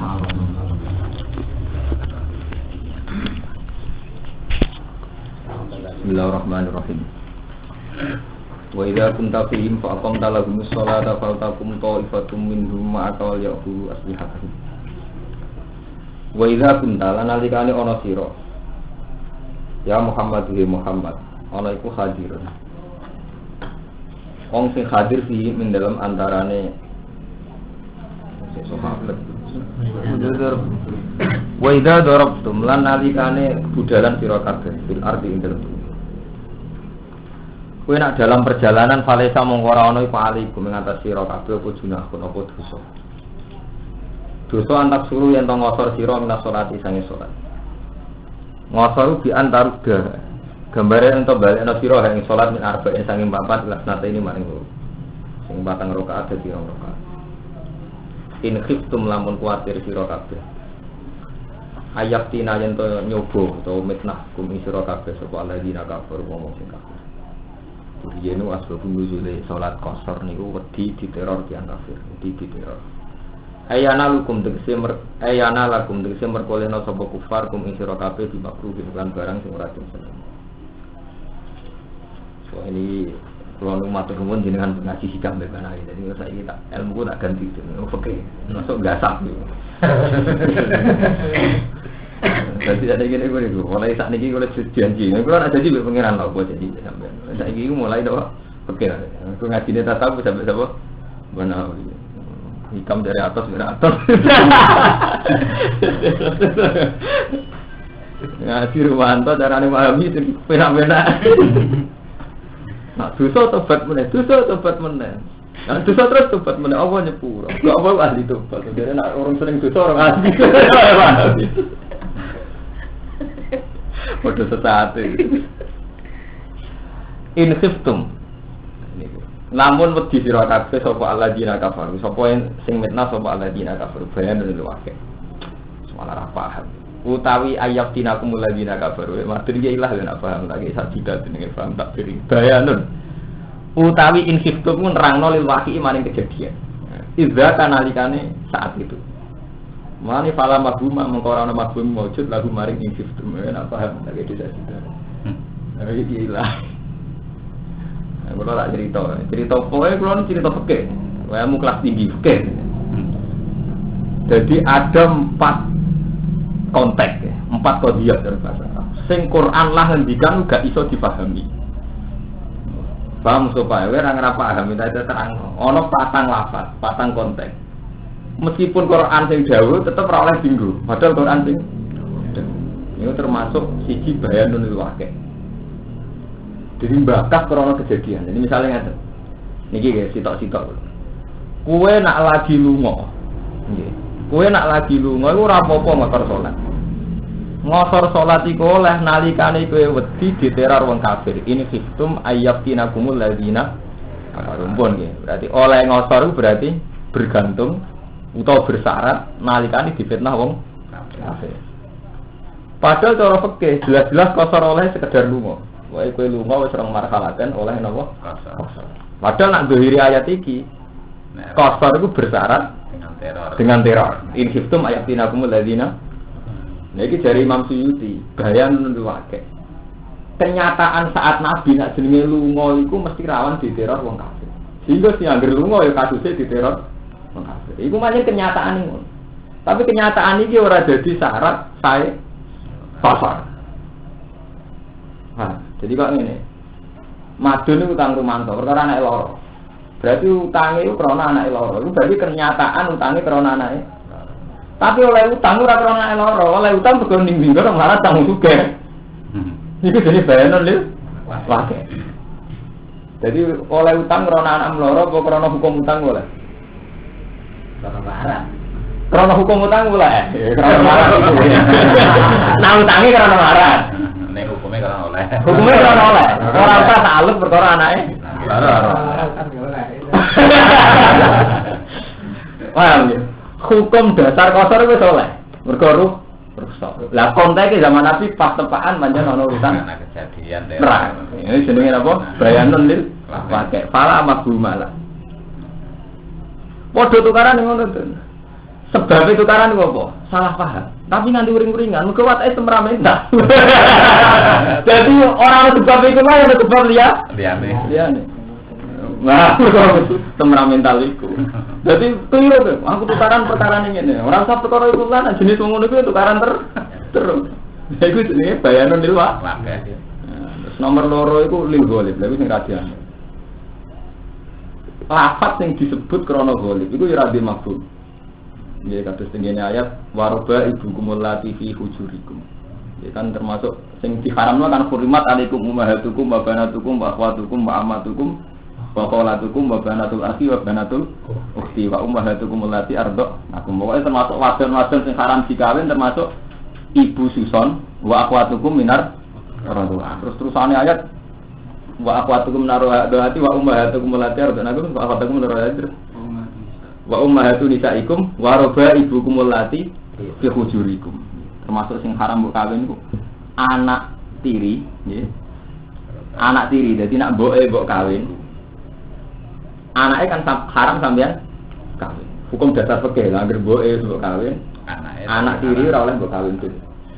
Bismillahirrahmanirrahim. Wa idza kunta fihim fa aqamta lahumus sholata faltaqum ta'ifatum minhum ma'aka ya'khudhu aslihatahum. Wa idza kunta lan nalikane ana sira ya Muhammad wa Muhammad ana iku hadir. Wong sing hadir fi min dalam antarane sahabat. Wa idza darabtum lan nalikane budalan sira kabeh fil ardi ing dalem. Kowe nak dalam perjalanan falesa mongko ora ana iku alikum ing atas sira kabeh apa junahun apa dosa. Dosa antak suruh yen to ngosor sira minas salati sange salat. Ngosor bi antaruda. Gambare ento balekno sira ing salat min arba'in sange papat kelas nate ini maring loro. Sing batang rakaat dadi rong rakaat. In khiftum lamun kuwatir sira kabeh. Ayat tina yen to nyoba utawa mitnah kum sira kabeh sapa alladzina kafir wong sing kafir. Yenu asbab nuzule salat qasar niku wedi diteror tiyang kafir, diteror. Ayana lakum tegese merkolehna sapa kufar kum ing sira kabeh dimakruh lan barang sing ora seneng. So ini kalau matur nuwun jenengan ngaji hikam beban hari. Jadi saiki tak ilmuku tak ganti itu. Oke, masuk gasak niku. Jadi ada gini gue nih, mulai saat ini gue janji. Gue nak janji berpengiran lah buat janji sampai. Saat ini gue mulai dah, oke lah. Gue ngaji dia tak tahu sampai siapa. Benar. Hikam dari atas. Ngaji Rumanto cara memahami itu benar-benar. Nak dosa tobat meneh, Nah, dosa terus tobat meneh, apa nyepuro? Gak apa ahli tobat. Jadi nak orang sering dosa orang ahli. Waduh sesate. In khiftum. Namun wedi sira kabeh sapa alladzina kafaru, sapa sing mitnah sapa alladzina kafaru bayan lho akeh. Semala ra paham. Utawi ayat tinakumul ladzina kafaru, matur iki ilah yen paham lagi sak tidak jenenge paham tak piring. Bayanun. Utawi in khiftum nerangno lil waqi maring kejadian. Idza kanalikane saat itu. Mane fala maghuma mengko ora ana maghum wujud lagu maring ing sistem ora paham tak iki tidak. Iki ilah. Kulo tak cerita pokoke kulo cerita fikih. Ilmu kelas tinggi fikih. Jadi ada 4 konteks, 4 qadhiyah dalam bahasa Arab. Sing Quran lah ngendikan gak iso dipahami. Paham supaya ora ora paham minta terang. Ana 4 lafaz, 4 konteks. Meskipun Quran sing dawuh tetep ora oleh dinggo. Padahal Quran sing ini termasuk siji bayanun lil waqi'. Jadi bakas krana kejadian. Jadi misalnya ngaten. Niki guys, sitok-sitok. Kowe nak lagi lunga. Nggih. Kowe nak lagi lunga iku ora apa-apa ngosor salat. Ngosor salat iku oleh nalikane kowe wedi diteror wong kafir. Ini sistem ayyatinakumul ladzina kafarumpun nggih. Berarti oleh ngosor berarti bergantung utawa bersyarat nalikane difitnah wong kafir. Padahal cara fikih jelas-jelas qasar oleh sekedar lunga. Wae kowe lunga wis rong marhalaten oleh napa? Qasar. Padahal nak dohiri ayat iki qasar iku bersyarat dengan teror. In khiftum ayatinakumul ladzina. Nah iki dari Imam Suyuti, bayan waqi'. Kenyataan saat Nabi nak jenenge lunga iku mesti rawan diteror wong kafir. Sehingga sing anggere lunga ya kasuse diteror mengkafir. Iku macam kenyataan ini. Tapi kenyataan ini ora jadi syarat saya kafir. Jadi kok ngene. Madun itu utang Rumanto, perkara anak loro. Berarti utangnya itu karena anak loro. Itu berarti kenyataan utangnya karena anaknya. Tapi oleh utang ora karena anak loro, oleh utang mergo ning bingung malah tanggung juga. Itu jadi bayanan lho. Waqi'. Jadi oleh utang karena anak loro apa karena hukum utang oleh? Karena hukum utang boleh. Karena marah. Nah utangnya karena marah. Nek hukumnya karena oleh. Hukumnya karena oleh. Orang tak alus perkara anaknya. Paham ya? Hukum dasar qasar wis oleh. Mergo rusak. Lah konteknya zaman Nabi pas tepaan pancen ana urusan kejadian deh. Ini jenenge apa? Bayanun lil waqi'. Fala maghumala. Padha tukaran ngono to. Sebab itu tukaran itu apa? Salah paham. Tapi nganti uring-uringan, mergo watake temperamental. Jadi orang sebab itu mah yang sebab liyane. Nah, temperamental iku. Jadi keliru tuh. Aku tukaran perkara ngene. Ora usah perkara iku lan jenis wong ngono iku tukaran terus. Ya iku jenenge bayanun lil waqi'. Terus nomor loro iku lil ghalib. Lha iku sing radiane. Lafaz yang disebut krana ghalib iku ya radhi mafhum. Ya kados tengene ayat waroba ibukum allati fi hujurikum. Ya kan termasuk sing diharamno kan hurimat alaikum ummahatukum wa banatukum wa akhwatukum wa ammatukum wa khalatukum wa banatul akhi wa banatul ukhti wa ummahatukum allati arda'nakum. Pokoke termasuk wadon-wadon sing haram dikawin termasuk ibu suson wa akhwatukum minar radha'ah. Terus-terusane ayat wa akhwatukum naruhati wa ummahatukum allati arda'nakum wa akhwatukum naruhati wa ummahatu nisaikum wa rabaibukum allati fi hujurikum. Termasuk sing haram mbok kawin iku anak tiri, nggih. Anak tiri, dadi nek mboke mbok kawin. Anake kan haram sampean kawin. Hukum dasar fikih lah anggere mboke mbok kawin, anak tiri ora oleh mbok kawin.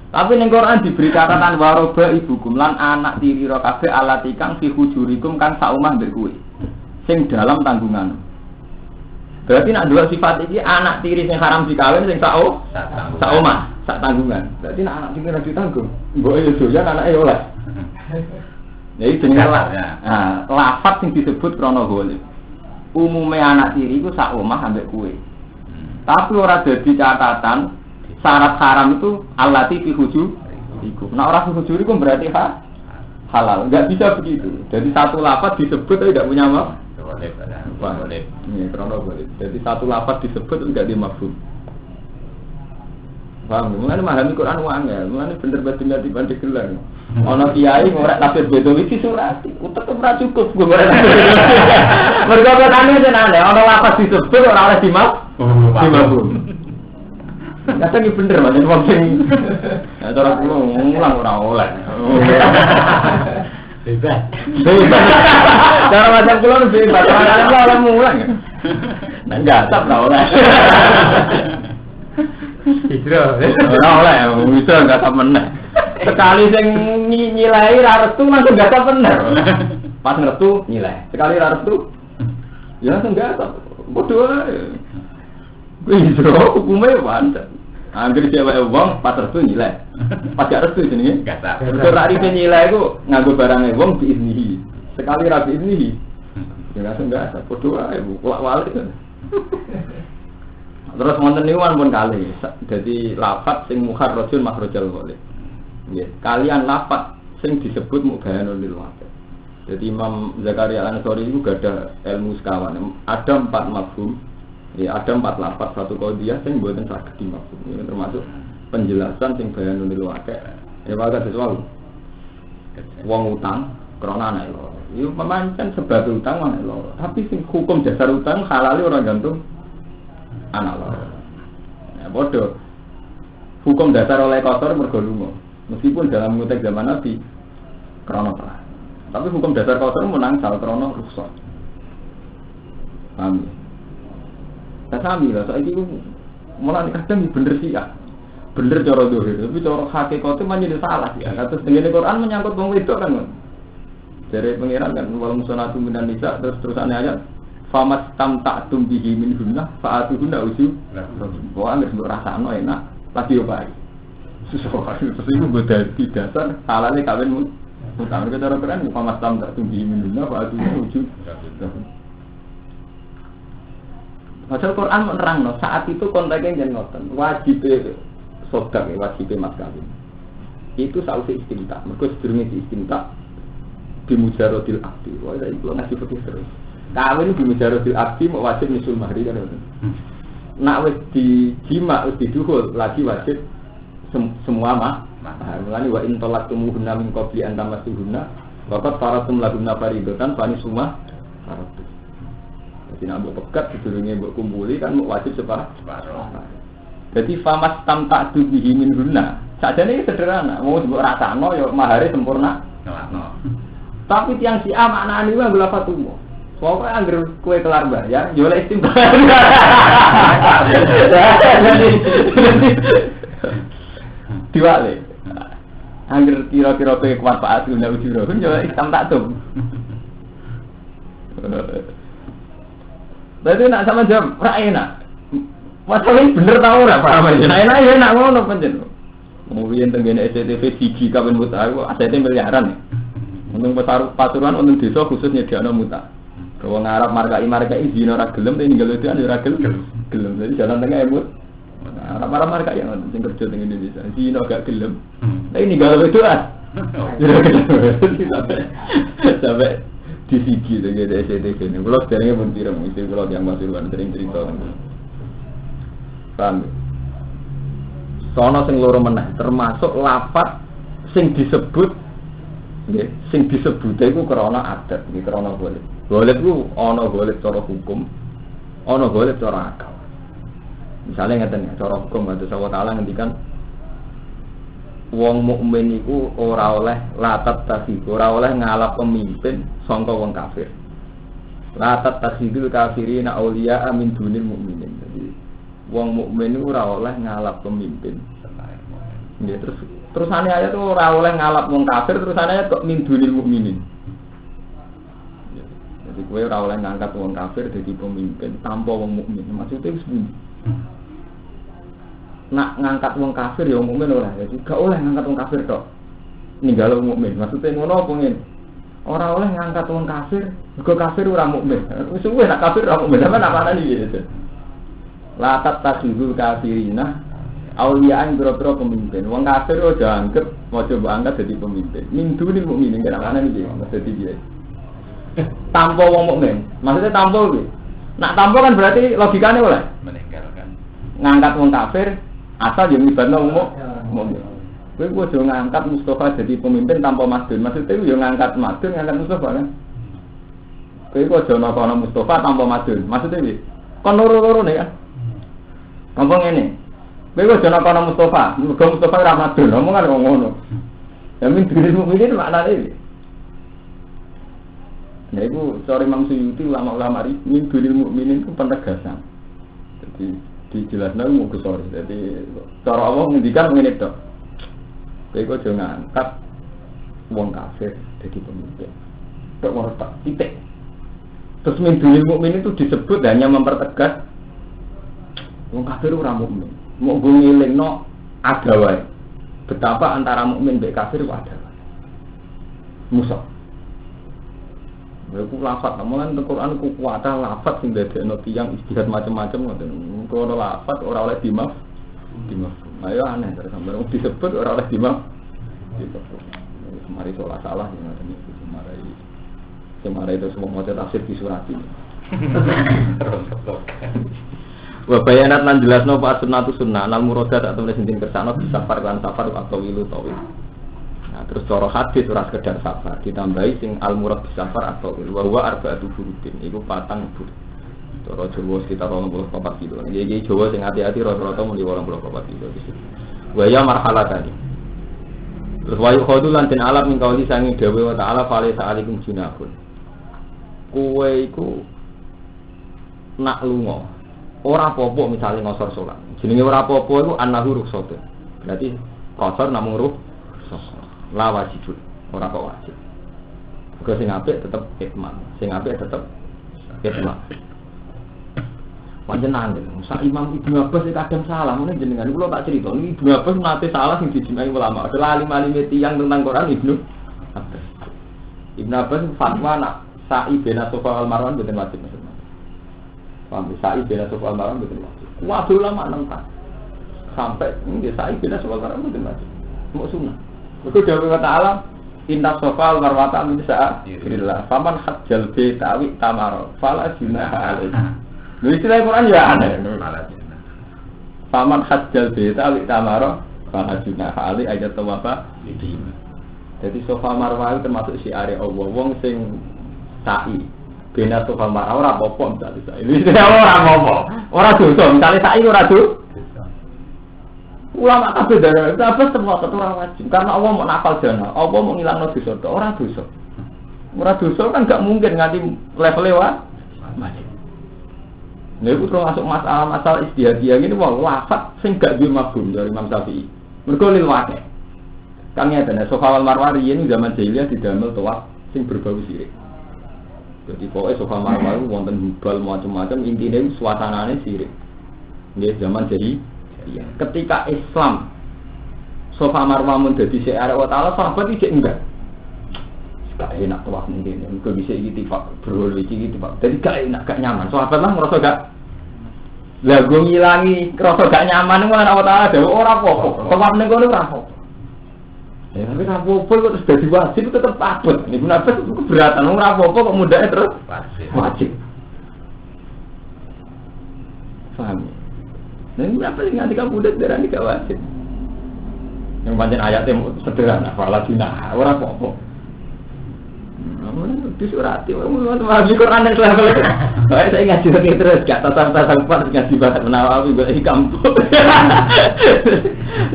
Tapi ning Quran diberi catatan wa rabaibukum lan anak tiri ro kabeh allati kang fi hujurikum kan sak omah mbek kowe. Sing dalam tanggungan. Berarti nak dua sifat ini anak tiri yang haram dikawin sing sak omah, sak tanggungan. Berarti nak anak tiri ora ditanggung. Mbok yo doyan anake oleh. Jadi jenenge lafaz sing disebut krana ghalib. Umume anak tiri iku sak omah ambek kowe. Tapi ora dadi catatan syarat haram itu allati fi hujurikum. Nah ora fi hujurikum berarti halal. Enggak bisa begitu. Jadi satu lafaz disebut tapi tidak punya makna. Boleh. Ini krono boleh. Jadi satu lafaz disebut enggak dimafhum. Paham? Mulane memahami Quran angel, mulane bener bener tiba-tiba digelar. Ana kiai ngorek tafsir Bedawi disurati, utek ora cukup ngorek. Mergo katane jenenge ana lafaz disebut ora oleh dimafhum. Kadang iki bener Mas wong sing cara kula ngulang ora oleh. Bebas. Cara macam pulau bebas. Orang oleh mulang. Nah enggak tak oleh. Hijrah. Ora oleh, bisa enggak tak meneh. Sekali sing nyilai ra restu langsung enggak tak bener. Pas ngertu nyilai. Sekali ra restu ya langsung enggak tak. Bodoh ae. Hijrah hukume wancen. Angger cewek wong pas restu nyilai. Pas gak restu jenenge gak sah. Terus ra ripe nyilai iku nganggo barange wong diiznihi. Sekali ra diiznihi. Ya langsung gak sah. Padha wae bolak-balik. Terus wonten niku pun kali. Dadi lafaz sing mukharrajun makhrajal ghalib. Nggih, kalian lafaz sing disebut mubayanul lil waqi'. Jadi Imam Zakaria Al-Ansari itu gadah ilmu sekawan. Ada 4 mafhum. Ya ada 4 lafaz satu qadhiyah sing mboten saged dimafhum. Ini termasuk penjelasan sing bayanul lil waqi'. Ya wae sesuatu. Wong utang krana anake loro. Iku pemancen sebab utang anake loro. Tapi sing hukum dasar utang halal ora gantung anak loro. Ya bodoh. Hukum dasar oleh kotor mergo lunga. Meskipun dalam konteks zaman Nabi krana perang. Tapi hukum dasar kotor menang sal krana rukhsah. Paham? Sami lah, saiki ku mulane kadang bener sih ya. Bener cara dohir, tapi cara hakikate menjadi salah ya. Kados tengene Quran menyangkut wong wedok kan. Dari pengiran kan wal musonatu minan nisa terus-terusane ayat famas tamta'tum bihi min hunna fa'atuhunna usu. Wah, nek mbok rasano enak, lagi yo bae. Susah terus iku nggo dadi dasar halale kawin utang cara Quran famas tamta'tum bihi min hunna fa'atuhunna usu. Padahal Quran menerangno saat itu konteksnya jen ngoten, wajib sodak, wajib mas kawin. Itu sausi istimta, mergo sedurunge istimta bimujarodil abdi. Wah, itu ngaji fikih terus. Kawin bimujarodil abdi mau wajib nisul mahri kan. Nak wis dijima wis diduhul lagi wajib semua mah. Mulane wa in talaqtumuhunna min qabli an tamassuhunna waqad faratum lahunna faridatan fa nisuma faratu. Jadi nak buat pekat, sebelumnya buat kumpuli kan wajib separuh. Jadi famas tamtak dubihi min guna. Saja ini sederhana, mau sebut rasano, ya mahari sempurna. Tapi tiang si A makna ini mah gula fatumo. Pokoknya anggar kue kelar bayar, jual istimewa. Diwale. Anggar kira-kira kue kuat Pak Atul ndak ujuro, kan jual istam tak tuh. Berarti nak sama jawab, ora enak. Masalah bener tau ora Pak Amal. Enak ya enak ngono pancen. Mungkin tenggene SCTV siji kapan muta aku asete miliaran. Untung pasuruan untung desa khusus nyediakno muta. Wong Arab markai izin ora gelem tapi ninggal itu ora gelem. Jadi jalan tengah emut. Arab markai yang sing kerja teng Indonesia. Izin gak gelem. Tapi ninggal itu sampai di siji tenggene SCTV ini. Kulo derenge pun pirang mesti kulo yang pasuruan sering cerita. Paham? Sono sing loro meneh termasuk lafaz sing disebut nggih sing disebute iku krana adat nggih krana golek. Golek ku ana golek cara hukum, ana golek cara akal. Misale ngeten ya, cara hukum Allah Taala ngendikan wong mukmin iku ora oleh latat tasih, ora oleh ngalap pemimpin sangka wong kafir. Latat tasihul kafirina auliya min dunil mukminin. Jadi wong mukmin ora oleh ngalap pemimpin. Nggih terusane ayat tuh ora oleh ngalap wong kafir, terusane ayat kok min dunil mukminin. Jadi kowe ora oleh ngangkat wong kafir dadi pemimpin tanpa wong mukmin. Maksudnya wis pundi? Nak ngangkat wong kafir ya wong mukmin ora. Jadi gak oleh ngangkat wong kafir tok. Ninggal wong mukmin. Maksudnya ngono apa ngene? Ora oleh ngangkat wong kafir, mergo kafir ora mukmin. Wis suwe nak kafir ora mukmin, sampeyan apa nani gitu. Latat tasihul kafirina auliyaan biro-biro pemimpin. Wong kafir aja anggap mau coba angkat jadi pemimpin. Mindu ni mukmin kira mana ni dia? Maksudnya dia. Tanpa wong mukmin. Maksudnya tanpa gitu. Nak tanpa kan berarti logikanya oleh meninggalkan. Ngangkat wong kafir asal yang ibadah mukmin. Kowe kudu ngangkat Mustafa jadi pemimpin tanpa Madun. Maksudnya yo ngangkat Madun, ngangkat Mustafa kan. Kowe kudu ana Mustafa tanpa Madun. Maksudnya piye? Kon loro-loro nih kan. Ngomong ini, bego jangan kono Mustafa, Mustafa Ramadan, omongan ngono. Yamin dirimu ini makna ini. Nah itu sorry Imam Suyuti ulama-ulama ini dirimu ini itu penegasan. Jadi dijelaskan mau sorry. Jadi cara Allah menghentikan ini dok. Bego jangan angkat wong kafir jadi pemimpin. Dok mau tak titik. Terus min dirimu ini itu disebut hanya mempertegas. Wong kafir ora mukmin. Mau ngilingno ada wae. Betapa antara mukmin mbek kafir ku ada wae. Musuh. Iku lafaz, namun nang Quran ku kuwata lafaz sing dadekno tiyang istihad macam-macam ngoten. Kono lafaz ora oleh dimaf. Ayo aneh terus sampe disebut ora oleh dimaf. Mari salah ngoten iki semarai itu semua maca tafsir di surat ini. Wa bayanat lan jelasno fa sunnatu sunnah al muradat atau sing kersano safar lan safar atau wilu tawil. Nah terus cara hadis ora sekedar safar ditambahi sing al murad safar atau wilu wa huwa arba'atu burudin iku 4 burud. Cara Jawa sekitar 24 kilo. Iki Jawa sing hati-hati rata-rata muni 24 kilo iki. Wa ya marhalatani. Terus wa yukhadu lan den alam min kauli sangi dawuh wa ta'ala fa alaysa alaikum junahun. Kowe iku nak lunga ora apa-apa misalnya ngosor salat. Jenenge ora apa-apa iku annahu rukhsatun. Berarti qasar namung rukhsah. La wajib. Ora kok wajib. Mergo sing apik tetep itman. Sing apik tetep itman. Panjenengan sak Imam Ibnu Abbas kadang salah, ngene jenengan kula tak crito. Niki Ibnu Abbas nate salah sing dijimai ulama. Alim-alim tiyang tentang Quran Ibnu Abbas. Ibnu Abbas fatwa nak sa'i bena sofa al-marwan mboten wajib maksudnya. Paham sa'i bena sofa al-marwan mboten wajib. Waduh lama nengkan. Sampai nggih sa'i bena sofa al-marwan mboten wajib. Mau sunah. Mergo dawuh Ta'ala inna sofa al-marwata min sa'illah. Faman hajjal bi ta'wi tamara fala junaha alaihi. Lha istilah Quran ya aneh. Faman hajjal bi ta'wi tamara fala junaha alaihi ayat tawafa iki. Jadi sofa marwah termasuk syiar Allah. Wong sing sa'i bena sofa marwah ora apa-apa misale sa'i. Iki ora apa-apa. Ora dosa, misale sa'i ora dosa. Ulama kabeh darah, kabeh semua ora wajib. Karena Allah mau nafal jana, Allah mau ngilangno dosa, ora dosa. Ora dosa kan gak mungkin nganti level wajib. Lha iku termasuk masalah istihadiyah ngene wae lafaz sing gak duwe mafhum dari Imam Syafi'i. Mergo lil waqi'. Kan ngeten Sofa wal Marwa riyen zaman jahiliyah didamel tawaf sing berbau sirik. Jadi pokoknya Sofa Marwa itu wonten hubal macam-macam intine suasanane sirik. Nggih zaman jahiliyah. Ketika Islam Sofa Marwa mun dadi sik arek wa taala sahabat iki enggak. Gak enak tawaf ning kene. Mergo bisa iki tifak berhol iki tifak. Jadi gak enak, gak nyaman. Sahabat lah ngerasa gak lah gue ngilangi ngerasa gak nyaman itu Allah Ta'ala ada orang apa-apa tawaf ning kono ora apa-apa. Ya tapi ora apa-apa kok terus dadi wajib tetep abot. Niku napa keberatan ora apa-apa kok mudahnya terus wajib. Paham? Nah ini apa yang nanti kamu udah darah ini gak wajib. Yang panjang ayatnya sederhana, fala junah, orang apa-apa. Disurati, ngaji Quran yang selama ini. Saya ngaji lagi terus, gak tatap-tatap ngaji banget menawawi buat di kampung.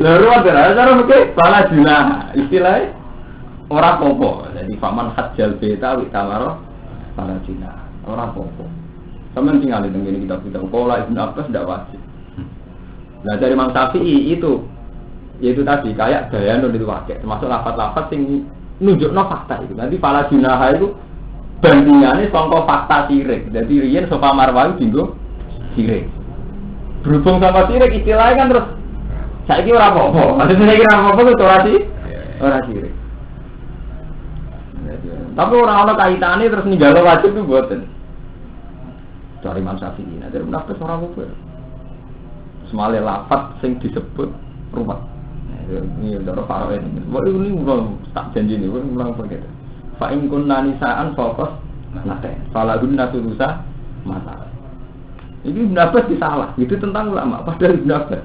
Lalu ada cara mungkin fala junah, istilahnya orang apa-apa. Jadi faman hajjal beta witamaro fala junah, orang apa-apa. Sama tinggal di tengah kitab-kitab Qala Ibnu Abbas tidak wajib. Nah dari Imam Syafi'i itu tadi kayak bayanun itu wakai, termasuk lafaz-lafaz yang nunjukno fakta itu. Nanti fala junaha itu bandingannya sangka fakta sirik. Jadi riyen Sofa Marwa itu dinggo sirik. Berhubung sama sirik istilahnya kan terus saiki ora apa-apa. Maksudnya saiki ora apa-apa itu ora sirik. Tapi orang ana kaitane terus ninggalo wajib itu mboten. Cari Imam Syafi'i. Nah, dari menafsir ora apa-apa. Semale lafaz sing disebut rumah. Ini udah faro ini. Wah ini ulang tak janji ini, ulang apa gitu. Fa in kunna nisaan fokus nate. Falahun natulusa masalah. Ini pendapat disalah. Itu tentang ulama. Padahal pendapat.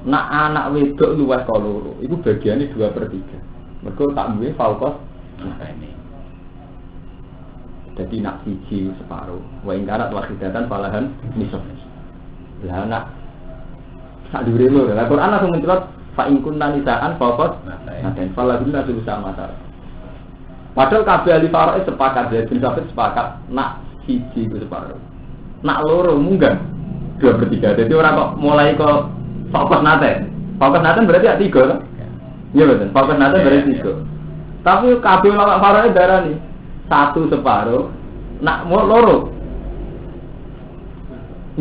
Nak anak wedok luwes kaloro. Itu bagiannya 2/3. Mereka tak duwe fokus ini. Jadi nak siji separuh. Wa in kanat wahidatan falahan nisab. Lah nak sak dhuwure lho. Lah Quran langsung mencelot fa in kunna nisaan faqat naten falahunna thulutsa matar. Padahal kabeh ahli faraid sepakat ya bin Sa'id sepakat nak siji itu separuh. Nak loro munggah 2/3. Jadi ora kok mulai kok fokus naten. Fokus naten berarti ya 3 kan? Iya betul. Fokus naten berarti 3. Tapi kabeh ulama faraid darani 1 separuh nak loro.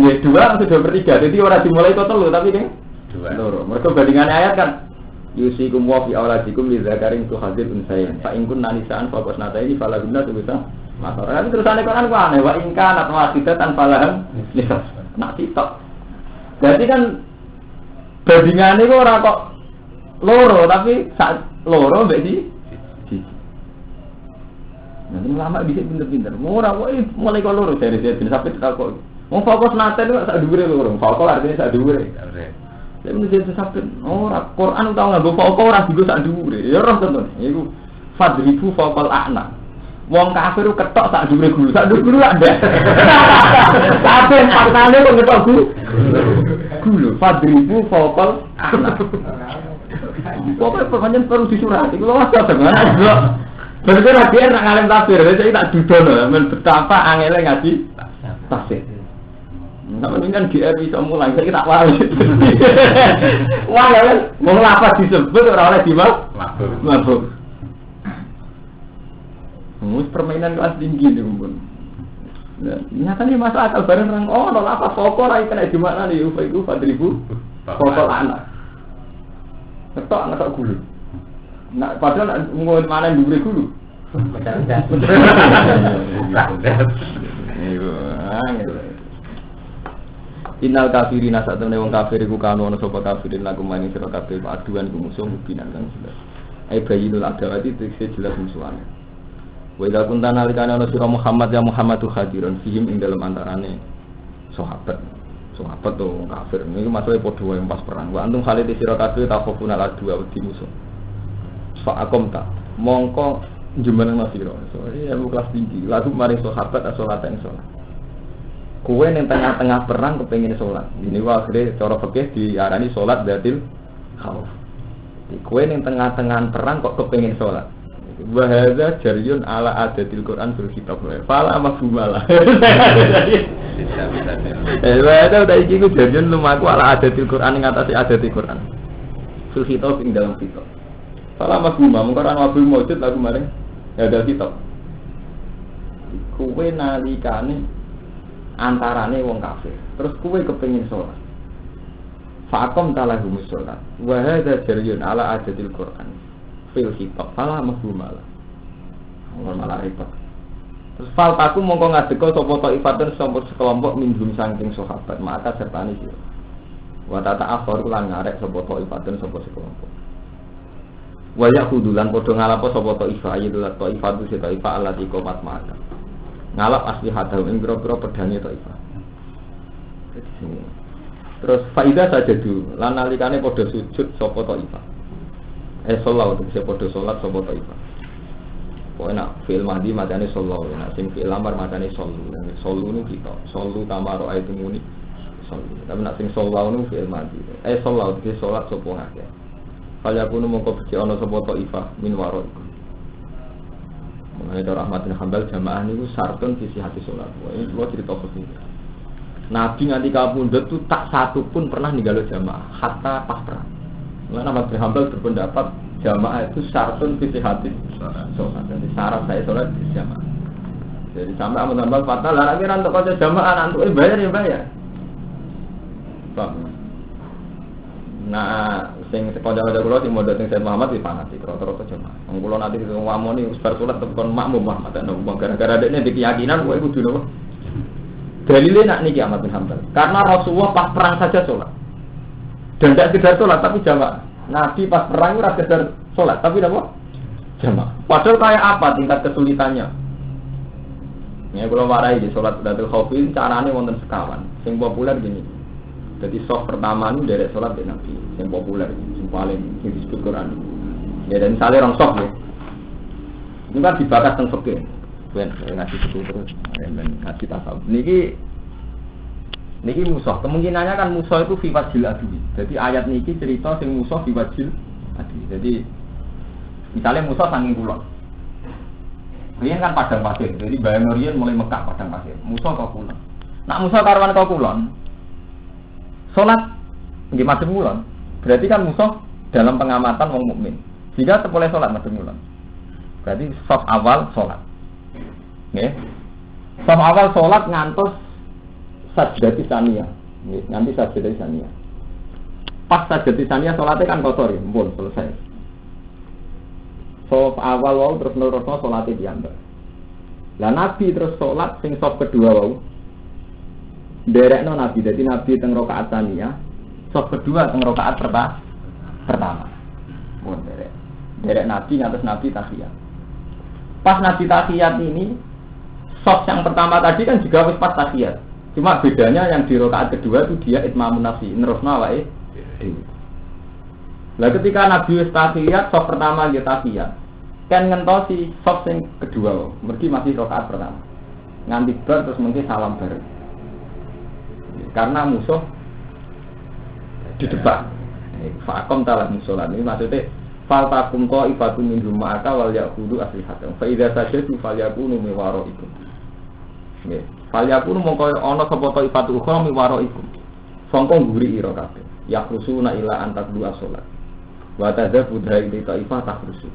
Ya 2 atau 2/3. Jadi ora dimulai kok 3 tapi kan loro. Mereka bandingannya ayat kan yusikum wa fi auladikum li dzakarin tu hadzil unsayin. Fa in kunna nisaan fa qasnata ini fala guna tubusa. Masalah kan terusane Quran ku aneh wa in kana wasitatan falahum nisab. Nak sitok. Berarti kan bandingannya kok ora kok loro tapi sak loro mbek di siji. Nanti ulama bisa pinter-pinter. Ora wae mulai kok loro dari bin sampai kok. Wong fokus naten kok sak dhuwure loro. Fokus artinya sak dhuwure. Saya menjadi sesabun. Quran tahu nggak? Bawa kau orang juga tak dure. Ya orang tentu. Iku fadribu faqal a'na. Wong kafir ketok tak dure gulu. Tak dure gulu ada. Tapi partane kok ketok gulu. Fadribu faqal a'na. Pokoknya perpanjang perlu disurati. Kalau wasa dengan. Berarti rakyat nak ngalim tafsir. Saya tak dudono. Betapa angelnya ngaji tafsir. Sama ini kan GR bisa mulai, saya tak wali. Wah ya kan, mau lapas disebut orang oleh mabuk. Permainan kelas tinggi nih kumpul. Nyatanya masuk akal bareng orang, oh no lapas pokok lagi kena di mana nih, itu 4.000 pokok anak. Ngetok gulu. Nah padahal ngomongin mana duri gulu. Innal kafirina sak temene wong kafir iku kanu ana sapa kafirin lagu maning sira kabeh aduan ku musuh mubinan kan sudah. Ai bayinul adawati tekse jelas musuhane. Wa idza kunta nalikane ana sira Muhammad ya Muhammadu hadirun fihim ing dalem antarane sahabat. Sahabat to wong kafir. Niki masalah padha wae pas perang. Wa antum khalid sira kabeh takofuna adu wedi musuh. Fa akom ta mongko jumlah sira. So ya kelas tinggi. Lagu maring sahabat salat ing salat. Kue yang tengah-tengah perang kepengen sholat. Ini akhirnya cara fikih diarani sholat dzatil khauf. Kue yang tengah-tengah perang kok kepengen sholat. Wa hadza jaryun ala adatil Quran fil kitab. Fala mafhumalah. Bisa. Ada udah iki ku jaryun lumaku ala adatil Quran ing atase adatil Quran. Fil kitab ing dalam kitab. Fala mafhumah mung Quran wabul maujud lagu maring ada kitab. Kuwe nalikane antarane wong kafir. Terus kuwe kepengin salat. Fa'akom talahum sholat wa hadza jaryun ala adatil Quran fil kitab fala mafhumalah malah repot. Terus fal taku mongko ngadeka sapa taifatun sapa sekelompok minhum saking sahabat maka sertane sira wa ta'akhir lan ngarek sapa taifatun sapa sekelompok wa yahudulan padha ngalapo sapa taifah ayyul taifatu se taifah allati qomat maka ngalap asli hadau ing pira-pira pedhange taifah. Terus faidah saja dulu, lan nalikane padha sujud sapa taifah. Salat bisa padha salat sapa taifah. Pokoke nak fi'il madhi macane sallallahu, nak sing fi'il amar macane sallu. Sallu nu kita, sallu tamaro ayat muni. Sallu. Tapi nak sing sallallahu nu fi'il madhi. Sallallahu iki salat sapa ngake. Kaya kuno mongko becik ana sapa taifah min waro iku. Mengenai Ahmad bin Hanbal jamaah niku sartun sisi hati salat. Ini dua cerita begini. Nabi nganti kapundhut itu tak satu pun pernah ninggal jamaah hatta pas perang. Mulane Ahmad bin Hanbal berpendapat jamaah itu syartun fi hati sholat. Jadi syarat saya sholat di jamaah. Jadi sampai Ahmad bin Hanbal fatwa lah kira untuk kerja jamaah nanti bayar ya bayar. Paham? Nah, sing kanca-kanca kula sing mondok sing Said Muhammad di panati rata-rata jamaah. Wong kula nanti ngomoni wis bar salat tekan makmum Muhammad gara-gara dekne iki keyakinan kowe kudu nopo? Dalilnya nak niki Ahmad bin Hanbal. Karena Rasulullah pas perang saja sholat. Dan tidak sekedar sholat tapi jamaah. Nabi pas perang itu tidak sekedar sholat tapi apa? Jamaah. Padahal kayak apa tingkat kesulitannya? Ya kalau warai di sholat Salatul Khaufin caranya wonten sekawan. Yang populer gini. Jadi soft pertama ini dari sholat di Nabi. Yang populer, yang paling yang disebut Quran. Ya dan misalnya orang soft ya. Itu kan dibakas tentang fikih. Ben ngasih itu terus, ben ngasih tasawuf. Niki musuh. Kemungkinannya kan musuh itu fiwajil adui. Jadi ayat niki cerita sing musuh fiwajil adui. Jadi misalnya musuh sanging kulon. Riyen kan padang pasir. Jadi bayang riyen mulai Mekah padang pasir. Musuh kok kulon. Nak musuh karwan kok kulon. Salat nggih madhep kulon. Berarti kan musuh dalam pengamatan wong mukmin. Jika boleh salat madhep kulon. Berarti saf awal salat. Nggih. Saf awal salat ngantos sajdati saniyah. Nggih, nganti sajdati saniyah. Pas sajdati saniyah salate kan kotor ya, pun selesai. Saf awal wau terus nerusno salate diambil. Lah Nabi terus salat sing saf kedua wau. Derekno Nabi, dadi Nabi teng rakaat saniyah, saf kedua teng rakaat pertama. Pun derek Nabi ngantos Nabi tahiyat. Pas Nabi tahiyat ini saf yang pertama tadi kan juga wis pas tahiyat. Cuma bedanya yang di rakaat kedua itu dia itmamun nafsi, nerusno awake dhewe. Lah ketika Nabi wis tahiyat, saf pertama nggih tahiyat. Kan ngentosi saf sing kedua, mergi masih rakaat pertama. Nganti bar terus mungkin salam bareng. Karena musuh di depan. Fa'akom talah musolat ini maksudnya fal takum ko ibatu minhum ma'aka wal yaqudu aslihatum. Fa idza sajadu falyakunu mi waraikum. Nggih. Falyakunu mongko ana sapa ta ibatu ukhra mi waraikum. Sangka ngguri ira kabeh. Yakrusuna ila antaqdu as-salat. Wa tadzabu dha'i taifah takhrusu.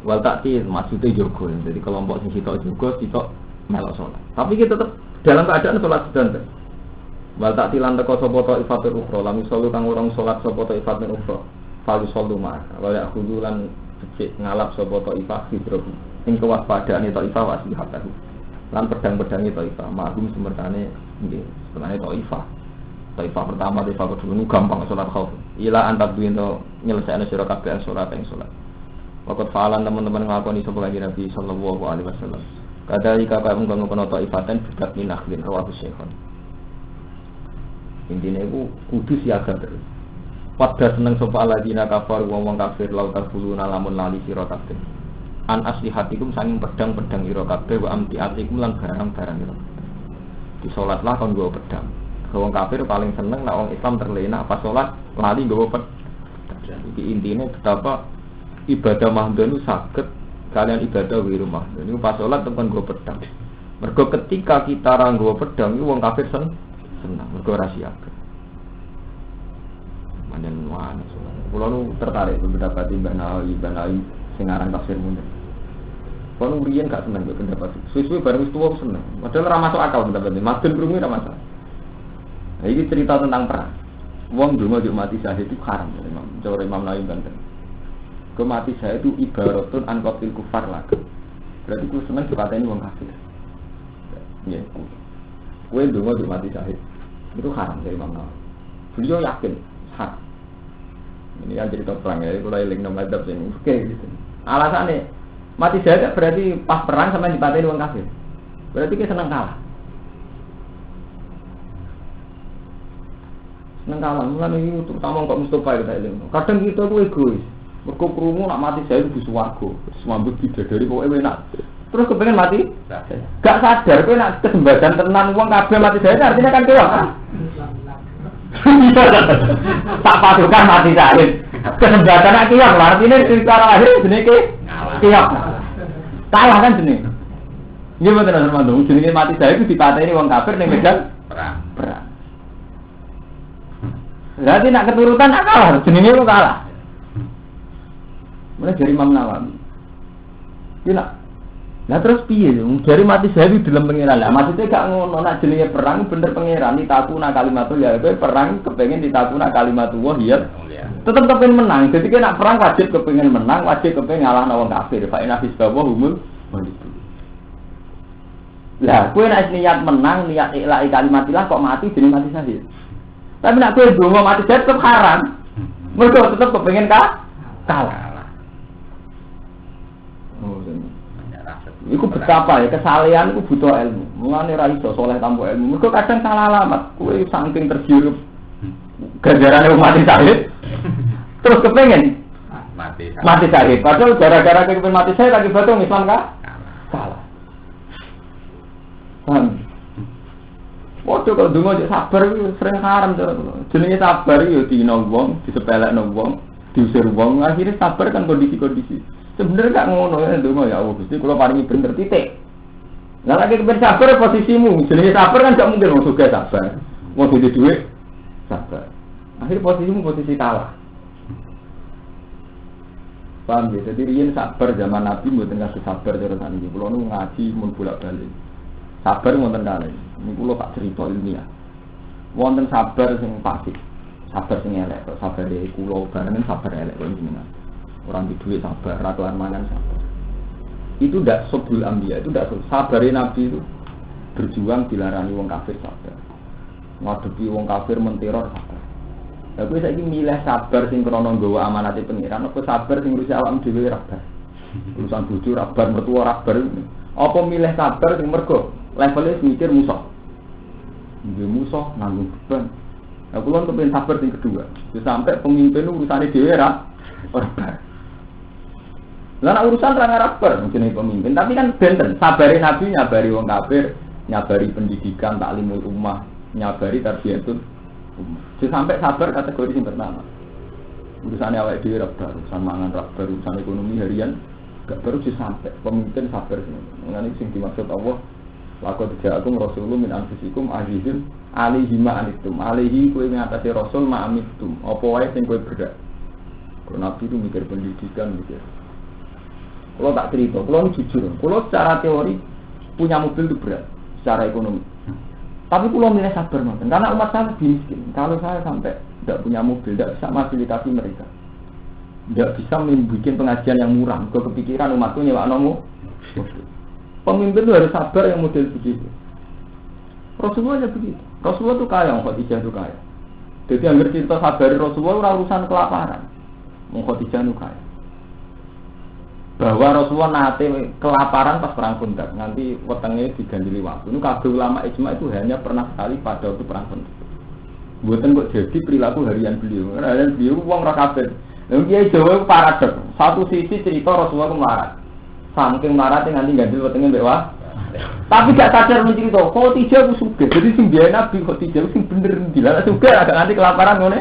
Wal ta'ti maksudnya jogo. Jadi kelompok sing sitok jogo sitok melok salat. Tapi kita tetap dalam keadaan salat sedang. Wal ta'tilan teko sapa ta ifatul ukhra lam yusallu kang urang salat sapa ta ifatul ukhra fal yusallu ma'aka wa ya'khudhu lan becik ngalap sapa ta ifah hidroh ing kewaspadane ta ifah wasilihatahu lan pedang-pedange ta ifah ma'hum semertane nggih sebenarnya ta ifah pertama ta ifah kedua gampang salat khauf ila antab duwento nyelesaikne sira kabeh salat ing salat waqt fa'alan teman-teman nglakoni sapa kanjeng Nabi sallallahu alaihi wasallam kadhalika ka mung ngono ta ifaten bidat minakhlin rawahu syekhon. Intinya itu kudu siaga terus. Pada seneng sapa alladzina kafar wong kafir lau tarbuluna lamun lali sira kabeh. An aslihatikum sanging pedang-pedang ira kabeh wa amtiatikum lan barang-barang ira. Di salatlah kon nggawa pedang. Wong kafir paling seneng nek wong Islam terlena pas salat lali nggawa pedang. Iki intine betapa ibadah mahdhun itu saged kalian ibadah wiru mahdhun. Niku pas salat temen nggo pedang. Mergo ketika kita ra nggo pedang iku wong kafir seneng, mergo ra siaga. Manjen wana salat. Kula nu tertarik pendapat Mbah Nawawi sing aran tafsir mundur. Kalau riyen gak seneng pendapat suwe-suwe bareng wis tuwa seneng. Padahal ora masuk akal pendapat iki. Maden krungu ora masalah. Nah, ini cerita tentang perang. Wong donga yo mati syahid itu haram ya Imam. Cara Imam Nawawi banten. Mati syahid itu ibaratun an qatil kufar lak. Berarti ku seneng dipateni wong kafir. Ya. Kowe donga yo mati syahid. Itu haram dari Imam Nawawi. Beliau yakin haram. Ini yang cerita perang ya, itu eling nang madhab sing oke gitu. Alasannya mati syahid berarti pas perang sampai dipateni wong kafir. Berarti dia seneng kalah. Seneng kalah, mulane iki terutama kok Mustofa itu eling. Kadang kita ku egois. Mergo krungu nak mati syahid di swarga, semambut bidadari pokoke enak. Terus kepengen mati? Gak sadar kowe nak kesembadan tenan wong kabeh mati syahid artinya kan keok. Tak pasukan mati syahid. Kesempatan nak kiam lah, artinya secara lahir jenenge kiam. Kalah kan jenenge. Nggih mboten ana mantung, jenenge mati syahid itu dipateni wong kafir ning medan perang. Berarti nak keturutan nak kalah, jenenge kok kalah. Mulai dari Imam Nawawi. Iya. Nah terus piye yo? Dari mati syahid di dalam pangeran. Lah maksudnya gak ngono nak jenenge perang bener pangeran ditakuna kalimatul ya kowe perang kepengin ditakuna kalimatullah ya. Tetep kepengin menang. Jadi nek perang wajib kepengin menang, wajib kepengin ngalahno wong kafir. Fa inna hisbahu humul ghalibun. Lah kowe nek niat menang, niat ikhlas kalimatillah kok mati jeneng mati syahid. Tapi nek kowe donga mati syahid tetep haram. Mergo tetep kepengin kalah. Iku betapa ya kesalehan iku butuh ilmu. Mulane ra iso saleh tanpa ilmu. Mergo kadang salah alamat. Kowe saking tergirup ganjarane mati syahid. Terus kepengen mati syahid. Padahal gara-gara kepengen mati syahid lagi batung Islam salah. Paham? Waktu kalau donga sabar itu sering haram cara kula. Jenenge sabar yo dina wong, disepelekno wong, diusir wong, akhirnya sabar kan kondisi-kondisi. Sebenarnya gak ngono ya donga ya Allah Gusti kula paringi bener titik. Lah lagi kepen sabar posisimu, jenenge sabar kan gak mungkin wong sugih sabar. Wong duwe dhuwit sabar. Akhir posisimu posisi kalah. Paham ya? Jadi riyen sabar zaman Nabi mboten kasih sabar cara saniki. Kula nu ngaji mun bolak-balik. Sabar wonten kalih. Niku kula tak cerita ilmiah. Wonten sabar sing pasif. Sabar sing elek, sabar e kula barengan sabar elek kok jenengan. Orang di duit sabar, ratuan mangan sabar. Itu tidak sobul ambiya, itu tidak sabarin Nabi itu berjuang dilarani wong kafir sabar. Ngadepi wong kafir menteror sabar. Tapi saya ini milih sabar sing krono nggawa amanate pengiran, apa sabar sing ngurusi awakmu dhewe rabar. Urusan bojo rabar, mertua rabar. Apa milih sabar sing mergo levelnya mikir musuh. Nggih musuh nanggung beban. Aku lan kepen sabar sing kedua. Sampai pemimpin urusane dhewe rabar. Lah urusan ra ngarep jenenge pemimpin, tapi kan benten sabare Nabi nyabari wong kafir, nyabari pendidikan taklimul ummah, nyabari tarbiyatun ummah. Sampai sabar kategori sing pertama. Urusane awake dhewe ra bar, urusan mangan ra bar, urusan ekonomi harian gak baru sampai pemimpin sabar semua. Ngene sing dimaksud Allah, laqad ja'akum rasulun min anfusikum azizun alaihi ma anittum. Alaihi kowe ngatasi rasul ma anittum. Apa wae sing kowe berat. Kalau Nabi itu mikir pendidikan, mikir. Kalau tak cerita, kalau jujur, kalau secara teori punya mobil itu berat, secara ekonomi. Tapi kalau milih sabar nonton, karena umat saya lebih miskin. Kalau saya sampai tidak punya mobil, tidak bisa fasilitasi mereka, tidak bisa membuat pengajian yang murah. Ke kepikiran umatku nyewa nomo. Pemimpin itu harus sabar yang model begitu. Rasulullah aja begitu. Rasulullah itu kaya, Khadijah itu kaya. Jadi yang cerita sabar Rasulullah urusan kelaparan. Khadijah itu kaya. Bahwa Rasulullah nate kelaparan pas perang Khandaq, nanti wetenge digandili waktu. Ini kabeh ulama ijma itu hanya pernah sekali pada waktu perang Khandaq. Mboten kok jadi perilaku harian beliau. Harian beliau wong ra kabeh. Lha kiai Jawa paradok. Satu sisi cerita Rasulullah melarat. Saking melarat nganti gandil wetenge mbek wah. Tapi gak sadar mencerita, kok Khadijah ku sugih. Jadi sing biyen Nabi Khadijah sing bener dilala sugih agak nganti kelaparan ngene.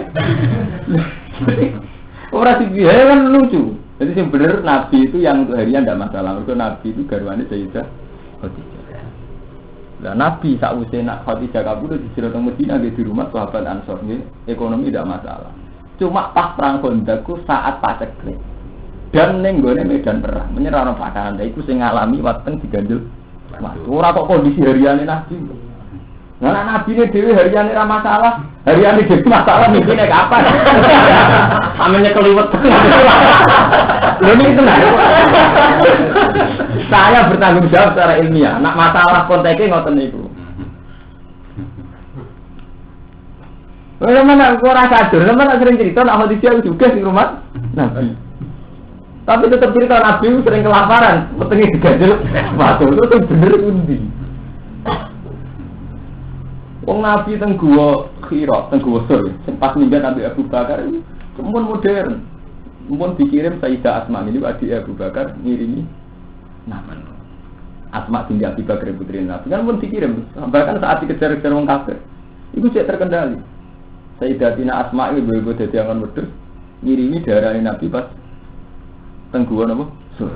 Ora sing biyen kan lucu. Jadi yang benar Nabi itu yang untuk harian tidak masalah. Mereka Nabi itu garwane Sayyidah Khadijah. Nah Nabi sakwise nak Khadijah kabur di Sirah Medina di rumah sahabat Ansor ekonomi tidak masalah. Cuma pas perang Khandaq saat paceklik dan ning gone medan perang menyerang pakanan iku sing ngalami wateng digandel. Ora kok kondisi hariane Nabi. Nah Nabi ini dhewe hariane ra masalah, hariane dhewe masalah mikine kapan? Amene keliwet. Lho niki tenan. Saya bertanggung jawab secara ilmiah. Nak masalah konteke ngoten niku. Mana ora sadar, mana sering cerita nak Khadijah juga di rumah Nabi. Tapi tetap cerita Nabi sering kelaparan, petenge digandel batu itu bener undi. Wong Nabi teng gua Hira, teng gua Sur, sempat minggat Nabi Abu Bakar, kemudian modern. Kemudian dikirim Sayyidah Asma ini adik Abu Bakar ngirimi nama. Asma binti Abi Bakar putri Nabi kan pun dikirim. Bahkan saat dikejar-kejar wong kafir, itu tidak terkendali. Sayyidatina Asma ibu dadi angon wedhus ngirimi darane Nabi pas teng gua napa? Sur.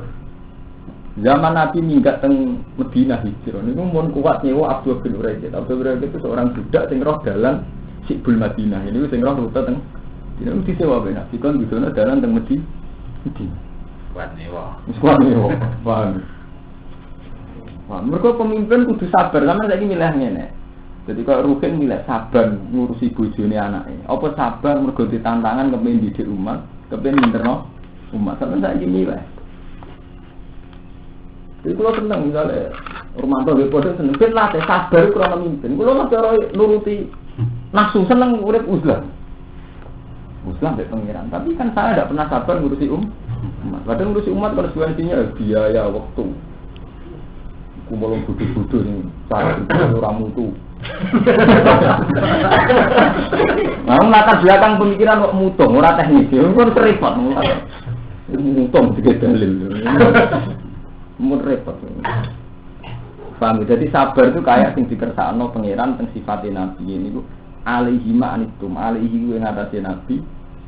Zaman Nabi minggat teng Madinah hijrah niku mun kuat nyewa Abdul bin Uraid. Abdul bin Uraid itu seorang budak sing roh dalan Sibul Madinah. Ini sing roh rute teng dina disewa ben Nabi kon disono dalan teng Madinah. Kuat nyewa. Kuat nyewa. Paham. Wah, mergo pemimpin kudu sabar, sampeyan saiki milih ngene. Jadi kalau Ruhin milih sabar ngurusi bojone anake. Apa sabar mergo ditantangan kepengin didik umat, kepengin minterno umat. Sampeyan saiki milih. Jadi kalau senang misalnya rumah tangga bodoh senang, ben latih sabar kurang memimpin. Kalau latih orang nuruti nafsu senang urip uzlah dari pengiran. Tapi kan saya tidak pernah sabar ngurusi umat. Padahal ngurusi umat kalau sebenarnya biaya waktu. Kumulung bodoh-bodoh nih, cara orang mutu. Nah, latar belakang pemikiran kok mutung, orang teknis, itu kan repot. Mutung juga dalil. Mun repot. Paham? Jadi sabar itu kayak sing dikersakno pangeran teng sifate nabi niku alaihi ma anitum alaihi ing atase nabi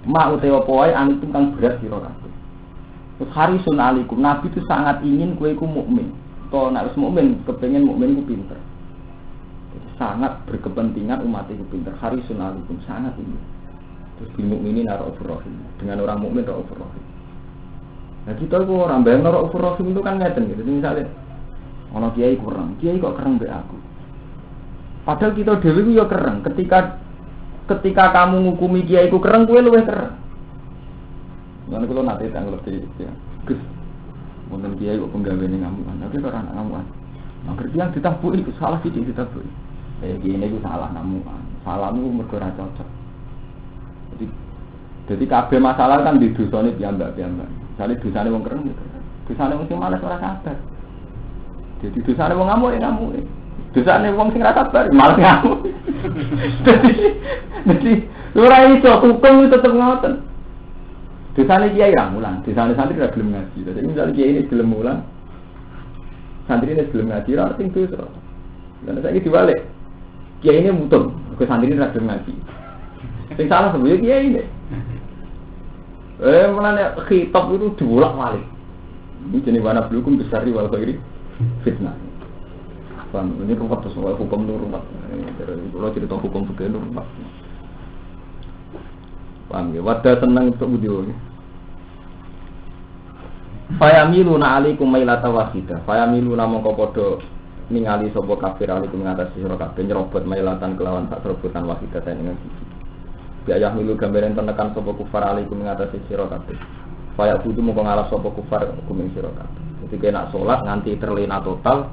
ma utawa apa wae anitum kang berat sira kabeh. Terus harisun alaikum nabi itu sangat ingin kowe iku mukmin. To nek wis mukmin kepengin mukmin iku pinter. Sangat berkepentingan umat iku pinter. Harisun alaikum sangat ingin. Terus bil mukminin raufur rahim. Dengan orang mukmin raufur rahim. Nah kita itu orang bayang norok ufur itu kan ngeten gitu. Misalnya, ono kiai kurang, kiai kok kereng be aku. Padahal kita dewi itu ya kereng. Ketika kamu ngukumi kiai ku kereng, kue luwih kereng. Karena kalau nanti tanggal lebih, ya, gus, mungkin kiai kok penggawe ini ngamuan, tapi kalau anak ngamuan, maka dia ditabui itu salah sih ditabui. Kiai ini itu salah ngamuan, salahmu mergora cocok. Jadi kabeh masalah kan di dosane piyambak-piyambak. Misalnya dosane wong kereng gitu. Dosane wong sing malas ora sabar. Jadi dosane wong ngamuk ya ngamuk. Dosane wong sing ora sabar malas ngamuk. Jadi ora iso hukum tetep ngoten. Dosane kiai ra mulang, dosane santri ra gelem ngaji. Jadi misalnya kiai ini gelem mulang, santri ini gelem ngaji ra sing dosa. Lan saiki diwalik. Kiai ini mutung, ke santri ra gelem ngaji. Sing salah sebenarnya kiai ini. Menanya khitab itu dibolak-balik. Ini jenis warna blukum besar di wal khairi fitnah. Paham? Ini ruwet terus hukum itu ruwet. Kalau cerita hukum fikih itu ruwet. Paham ya? Wadah senang untuk video ini. Fayamiluna alaikum mailata wahidah. Fayamiluna mongko padha ningali sapa kafir alaikum ngatasi sira kabeh nyerobot mailatan kelawan sak serobotan wahidah dengan siji. Biaya milu gambaran tenekan sapa kufar alaikum ngatasi sira kabeh. Faya kudu mongko ngalap sapa kufar hukum sira kabeh. Jadi kena salat nganti terlena total,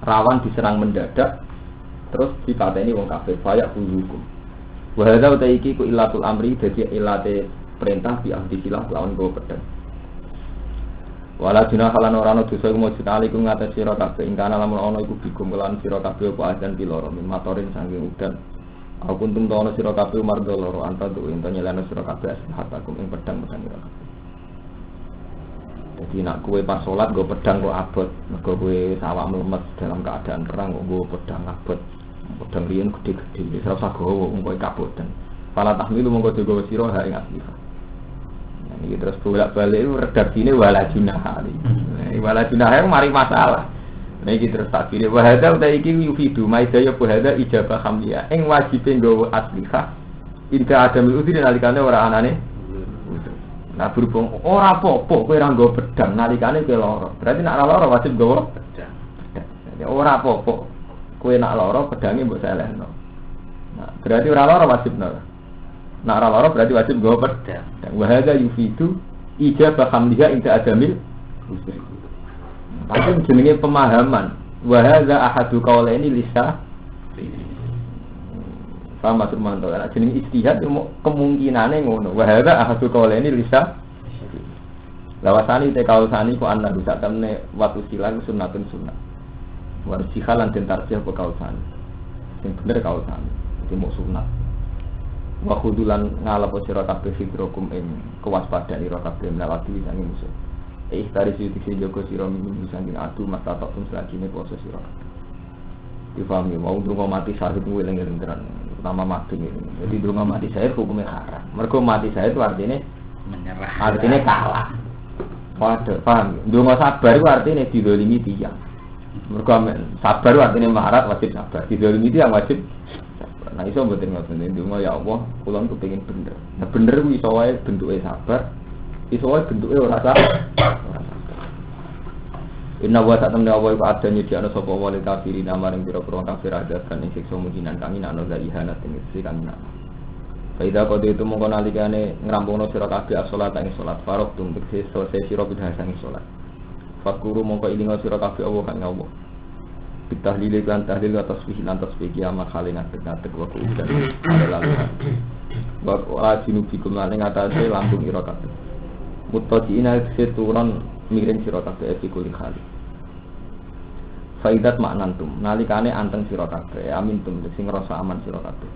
rawan diserang mendadak, terus dipateni wong kafir. Faya hukum. Wa hadza utaiki ku ilatul amri dadi ilate perintah bi ahdi silah lawan go pedang. Wala junah kalan ora ana dosa iku mujud alaikum ngatasi sira kabeh. Ingkana lamun ana iku bikum kelan sira kabeh apa azan piloro min matorin saking udan. Aku untung tahu sira kabeh mardho loro anta tu ento nyelana sira kabeh hatakum ing pedang-pedang sira kabeh. Dadi nek kowe pas salat nggo pedang kok abot, mergo kowe sawak melemet dalam keadaan perang kok nggo pedang abot. Pedang riyen gede-gede, wis ora usah gawa engko kaboten. Fala tahmilu monggo digawa sira ha ing asliha. Ini terus bolak-balik itu redaksine wala junah. Wala junah itu mari masalah. Nah iki terus takdir wa hadza uta iki yufidu maidaya hadza ijabah hamliya. Ing wajibe nggawa aslihah inta adamil udhri nalikane ora anane. Nah berhubung ora apa-apa kowe ora nggawa pedang nalikane kowe lara. Berarti nek ora lara wajib nggawa pedang. Ora apa-apa kowe nak lara pedange mbok selehno. Nah berarti ora lara wajib lara. Nak ora lara berarti wajib nggawa pedang. Wa hadza yufidu ijabah hamliha inta adamil udhri. Tapi jenenge pemahaman. Wa hadza ahadu qaulaini lisa. Paham maksud mantu. Jenenge ijtihad kemungkinane ngono. Wa hadza ahadu qaulaini lisa. Lawasani te kausani ku anna bisa temne watu silang sunnatun sunnah. Warjihalan den tarjih apa kausani. Sing bener kausani. Iki mung sunnah. Wa khudulan ngalap sira kabeh fitrokum ing kewaspadaan ira kabeh melawati sange musuh. Dari situ jogo siro minum sangking adu mata tak pun selagi ini proses siro. Difahami mau drungo mati syahid ngeling ngelenderan utama mati ini. Jadi drungo mati syahid hukumnya haram. Mereka mati syahid itu artinya menyerah. Artinya kalah. Waduh, paham? Drungo sabar itu artinya didolimi tiang. Mereka sabar itu artinya maharat wajib sabar. Didolimi tiang wajib. Nah iso mboten ngoten ndonga ya Allah, kula tuh pengen bener. Nah bener kuwi iso wae bentuke sabar. Iso wae bentuke ora sabar. Inna wa ta'tamna wa iku adanya di ana sapa wali kafirin amaring pira-pira kafir ada kan ing siksa mungkinan kang ana zaihanat ing sikan ana. Faida kode itu mongko nalikane ngrampungno sira kabeh salat ing salat farq tum tegese selesai sira bidah sang salat. Fakuru mongko ilinga sira kabeh Allah kang Allah. Bitahlil lan tahlil wa tasbih lan tasbih kiamat khalina tegatek wa kuudan lalu. Wa ora jinubikum lan ing atase lambung ira kabeh. Mutajiina seturon miring sira kabeh fikul khali. Faidat maknantum nalikane anteng sira kabeh amin tum sing ngrasa aman sira kabeh.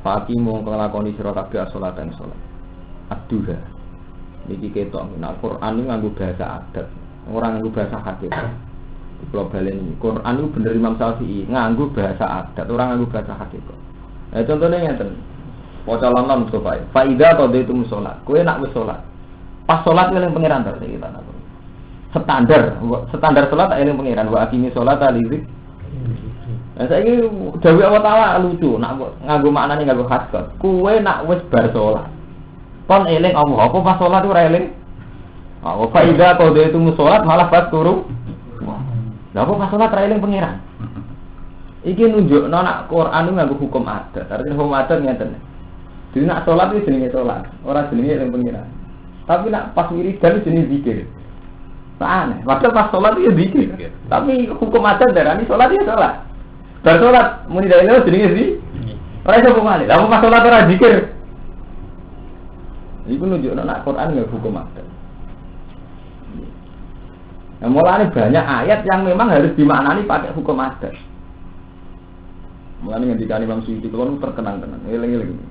Fati mung nglakoni sira kabeh salat ing salat. Aduha. Niki ketok nek Quran nganggo bahasa adat, ora nganggo bahasa hakikat. Kula baleni Quran itu bener Imam Syafi'i nganggo bahasa adat, ora nganggo bahasa hakikat. Contohnya ngeten. Waca lan Mustafa. Faida qadaitum salat. Kowe nak wis salat. Pas salat eling pangeran ta iki ta. Standar salat eling pangeran wa akimi salat alizik. Lah saiki dawuh Allah Taala lucu, nak nganggo maknane nganggo hakikat. Kowe nak wis bar salat. Kon eling Allah, apa pas salat ora eling? Wa faida qadaitum salat malah pas turu. Lah apa pas salat ra eling pangeran? Iki nunjukno nak Quran nganggo hukum adat. Artinya hukum adat ngeten. Jadi nak salat iki jenenge salat, ora jenenge eling pangeran. Tapi nak pas wiridan jenenge zikir. Aneh, padahal pas salat itu zikir. Tapi hukum adat darani salat ya salat. Bar salat muni dalil jenenge zikir. Ora iso pemane. Lah pas salat ora zikir. Iku nunjukno nak Quran nganggo hukum adat. Nah, mulanya banyak ayat yang memang harus dimaknani pakai hukum adat. Mulanya ngendikane Imam Suyuti kalau terkenang-kenang, eling-eling.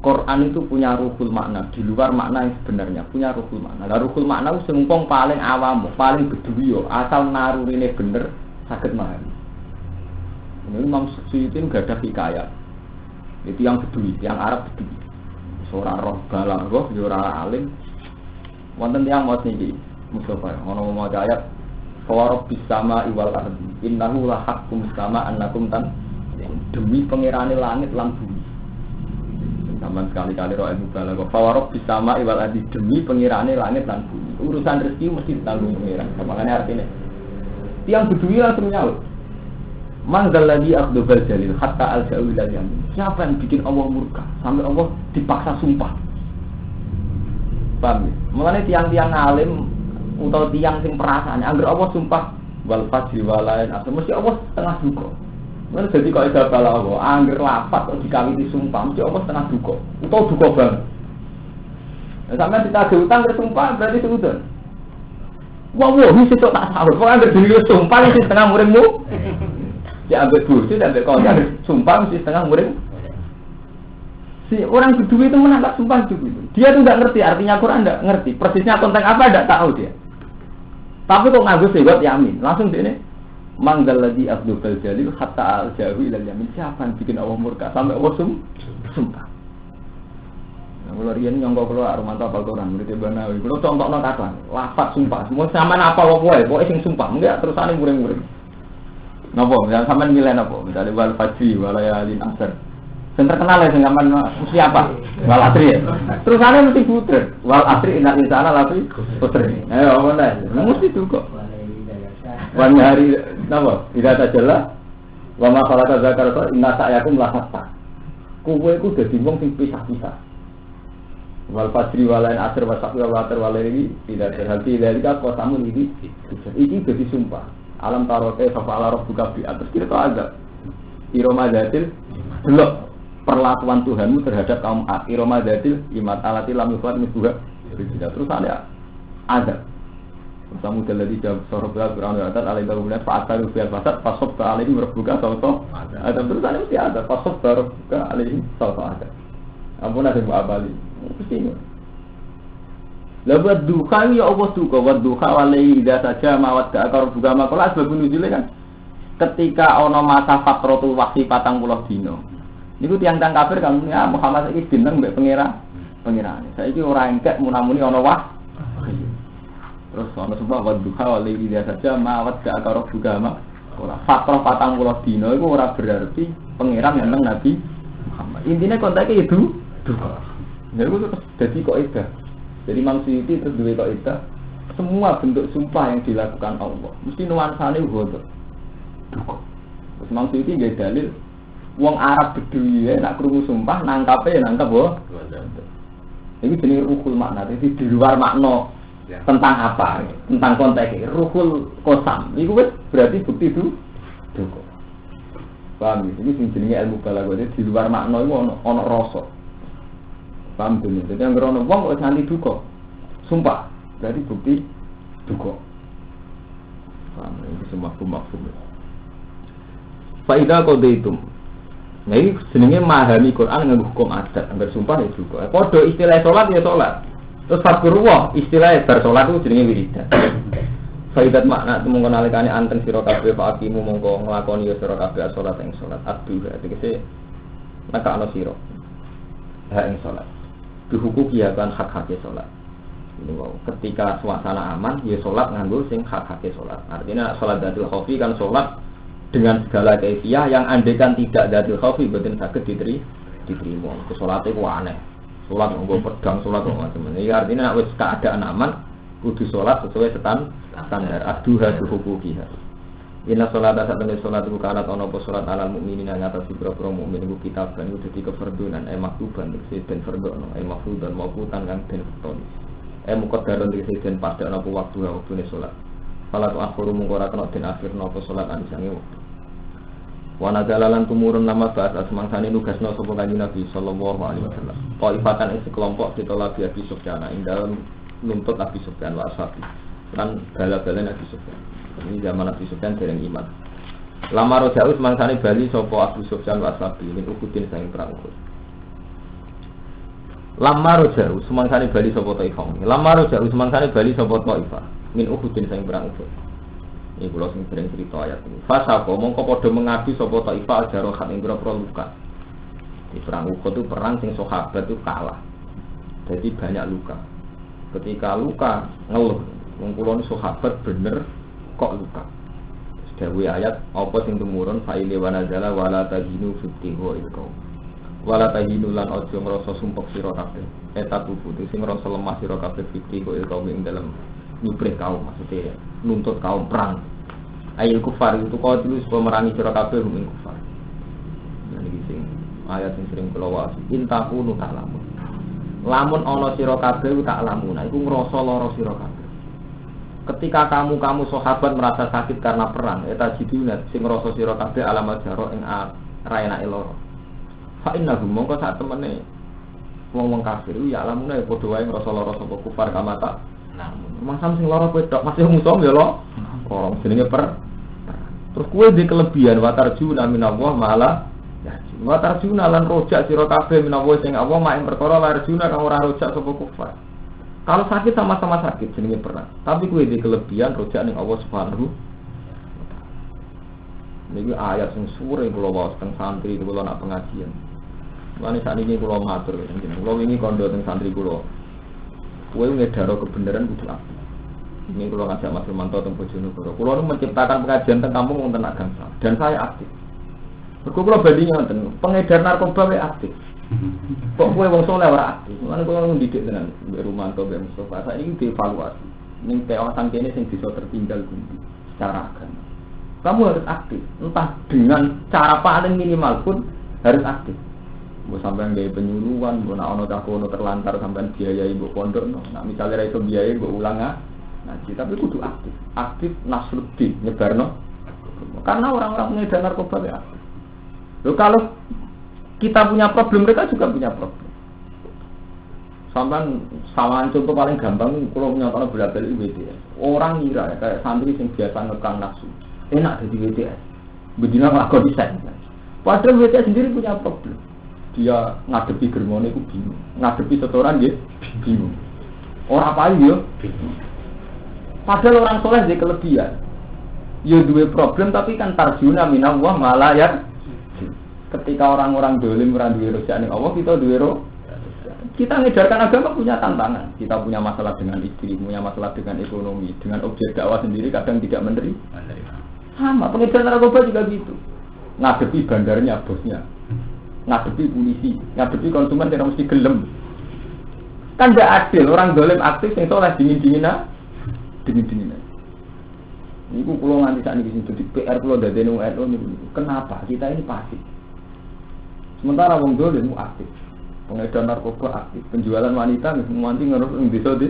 Quran itu punya ruhul makna di luar makna yang sebenarnya punya ruhul makna. Lah ruhul makna itu sengkong paling awam, paling bedui yo, asal narurine bener saged memahami. Ini Imam Suyuti enggak ada hikayat. Itu yang bedui, yang Arab bedui. Ora roh balaghah, yo ora alim. Wonten tiyang maos niki Mustafa, ono mau ayat fawarob bisama iwal ardi innahu la haqqum sama annakum tan demi pangerane langit lan bumi. Sampeyan sekali-kali roh ilmu balaghah fawarob bisama iwal ardi demi pangerane langit lan bumi. Urusan rezeki mesti ditanggung pangeran. Makane artine tiang bedui langsung nyaut. Manggal lagi akhdubal jalil hatta al-ja'u ila yamin. Siapa yang bikin Allah murka sampai Allah dipaksa sumpah? Paham ya? Makanya tiang-tiang alim atau tiang sing perasaan, agar Allah sumpah wal fajri walain atau mesti Allah setengah duka. Mana jadi kalau ada balaghah, agar lapat atau dikawiti sumpah, mesti Allah setengah duka, atau duka banget. Nah, sampai kita ada utang bersumpah berarti sudah. Wah, ini sih tak tahu. Kalau agar dulu sumpah mesti setengah muridmu. Ya ambil bujuk, ambil kau agar sumpah mesti setengah murid. Si orang kedua itu menangkap sumpah itu. Dia tuh nggak ngerti artinya Quran, nggak ngerti persisnya konteks apa, nggak tahu dia. Tapi kok nganggo sewot yamin, langsung dia ini manggal lagi Abdul Jalil hatta al-jawi ilal yamin. Siapa yang bikin Allah murka sampai Allah sumpah. Kalau riyen nyongko kula Armanto apal Quran murid Banawi. Kula contohno kapan? Lafaz sumpah. Semua sampean apa wae, pokoke sing sumpah. Enggak terusane muring-muring. Napa? Yang sampean milih napa? Misale wal fajri walayalin asr. Sing terkenal ya sing sampean mesti apa? Wal asri ya. Terusane mesti puter. Wal asri innal insana lafi khusr. Ayo mana? Mesti itu kok. Wan hari napa? Ida tajalla wa ma khalaqa dzakara inna sa'yakum la hatta. Kowe iku dadi wong sing pisah-pisah. Wal fajri walain asr wa saqi wal watar walaini tidak terhati dari kau tamu ini jadi sumpah alam tarote fa'ala rabbuka bi atas kita agak iromadatil delok perlakuan Tuhanmu terhadap kaum Ad iromadatil imat alati lam yufat misbuha tidak terus ada kamu dalil jawab sorobal Quran atas alai barulah fa'ataru fil fasad fasob alaihi rabbuka sauto ada terus mesti ada fasob rabbuka alaihi sauto ada ampun ada abali mesti. Lah buat duha ya Allah duka wa duha walai idza saja mawat ka akar buka makola sebab nuzule kan ketika ana masa fatratul wahyi 40 dina niku tiyang-tiyang kafir kan ya Muhammad iki bintang mbek pengirane saiki ora engkek munamuni ana wah terus ana sebab wa duha walai idza saja mawat ka akar buka makola fatrah 40 dina iku ora berarti pengiran yang Nabi Muhammad intine kontake itu duka. Ya itu jadi kok itu. Jadi Imam Suyuti terus duwe kok itu. Semua bentuk sumpah yang dilakukan Allah mesti nuansane ghadab. Duka. Terus Imam Suyuti nggih dalil wong Arab Bedui nek krungu sumpah nangkape nangkep ghadab. Ini jenis ruhul makna, jadi di luar makna tentang apa, tentang konteks ruhul kosam. Itu berarti bukti itu duka. Paham ya? Ini jenis ilmu balaghah di luar makna itu ono rasa. Paham dunia, jadi yang ngerono wong kok nganti duka sumpah, berarti bukti duka. Paham, ini semua mafhum. Faidah qadaitum. Nah ini jenenge memahami Quran nganggo hukum adat, anggar sumpah ya duka. Padha istilah salat ya salat. Terus fadkurullah istilah bar salat itu jenenge wiridan. Faidat makna temu nalikane anten sira kabeh fa akimu mongko nglakoni ya sira kabeh salat ing salat abdu tegese nekakno sira. Ha ing salat. Dihukum ya kan hak-haknya sholat. Ini wow. Ketika suasana aman, ya sholat nganggo sing hak-haknya sholat. Artinya sholat datul khawfi kan sholat dengan segala kefiah yang andaikan tidak datul khawfi betul sakit diterima. Ke sholatnya ku aneh. Sholat nganggo pedang, sholat macam-macam. Ini artinya wis keadaan aman, kudu sholat sesuai standar. Aduha duhukukiha. Inna sholata satene sholat iku kanat ana apa sholat alal mukminin ing atas pira-pira mukmin iku kitaban iku dadi kefardunan maktuban tegese den fardhono mafrudan mauqutan kang den fardhoni muqaddaran tegese den padha apa waktu waktune sholat salat akhir mung ora kena den akhirno apa sholat anisange wektu wa nadalalan tumurun nama bahas asmangsane nugasno sapa kanjeng Nabi sallallahu alaihi wasallam qaifatan ing sekelompok ditolak Abi Sufyan ing dalem nuntut Abi Sufyan wa ashabi lan bala-bala Nabi Sufyan. Ini zaman Nabi Sufyan dereng iman. Lama rojaus mangsane bali sapa Abu Sufyan wa ashabi min ukutin saing perang Uhud. Lama rojaus mangsane bali sapa Taifah. Lama rojaus mangsane bali sapa Taifah min ukutin saing perang Uhud. Iki kula sing dereng cerita ayat ini. Fasapa mongko padha mengadu sapa Taifah jarohat ing grobro luka. Di perang Uhud itu perang sing sahabat itu kalah. Jadi banyak luka. Ketika luka ngeluh, wong kula ni sahabat bener kok luka. Dewe ayat apa sing tumurun faile wanazala wala tahinu fitiho ilko. Wala tahinu lan aja ngrasa sumpek sira kabeh. Eta tubuh sing ngrasa lemah sira kabeh fitiho ilko ing dalem nyupre kaum maksudnya nuntut kaum perang. Ayil kufar itu kau tulis pemerangi sira kabeh ing kufar. Nah iki sing ayat sing sering kula waos intakunu ta'lamun. Lamun ana sira kabeh tak lamun. Iku ngrasa lara sira kabeh. Ketika kamu sahabat merasa sakit karena perang, eta jiduna sing ngrasa sira kabeh alamat jaro ing raenake lara. Fa innahu mongko sak temene wong-wong kafir ya alamune padha wae ngrasa lara sapa kufar kamata. Masam sing lara kowe tok masih musuh ya lo. Orang jenenge terus kowe di kelebihan watarjuna minallah malah ya watarjuna lan rojak sira kabeh minallah sing Allah mak ing perkara larjuna kang ora rojak sapa kufar. Kalau sakit sama-sama sakit jenenge perang. Tapi kowe di kelebihan rojak ning Allah Subhanahu wa taala. Niki ayat sing sure kula waos teng santri kula nak pengajian. Mane sakniki kula matur jenengan. Kula wingi kandha teng santri kula. Kowe ngedaro kebenaran kudu aktif. Ini kula ngajak Mas Romanto teng Bojonegoro. Kula nu menciptakan pengajian teng kampung wonten Gangsal dan saya aktif. Mergo kula bandingi wonten pengedar narkoba wae aktif. Kok kowe wong saleh ora aktif. Mane kula ndidik tenan Mbak Romanto Mbak Mustofa. Saiki dievaluasi. Ning kawasan kene sing bisa tertinggal kuwi secara agama. Kamu harus aktif, entah dengan cara paling minimal pun harus aktif. Mbok sampean gawe penyuluhan, mbok nek ana cah kono terlantar sampean biayai mbok pondokno. Nek misale ra iso biayai mbok ulang ngaji, tapi kudu aktif. Aktif nasruddin nyebarno. Karena orang-orang pengedar narkoba ya aktif. Loh kalau kita punya problem, mereka juga punya problem. Sampean samaan contoh paling gampang kalau nyatane bola-bali WTS. Orang ngira ya kayak santri sing biasa ngekang nafsu. Enak jadi WTS. Bedina nglakoni desain. Padahal WTS sendiri punya problem. Dia ngadepi germone iku bingung. Ngadepi setoran nggih bingung. Ora payu yo bingung. Padahal orang soleh dia kelebihan. Ya dua problem tapi kan tarjuna minallah malah ya. Ketika orang-orang dolim ora duwe rojak ning Allah, kita duwe kita ngejarkan agama punya tantangan. Kita punya masalah dengan istri, punya masalah dengan ekonomi, dengan objek dakwah sendiri kadang tidak menerima. Sama pengedar narkoba juga gitu. Ngadepi bandarnya bosnya. Ngadepi polisi, ngadepi konsumen yang mesti gelem. Kan tidak adil orang dolim aktif yang soleh dingin-dinginan. Ini pulau nganti saat ini di PR pulau dari NU kenapa kita ini pasif? Sementara wong dolim aktif, pengedar narkoba aktif, penjualan wanita nganti ngerus bisa di.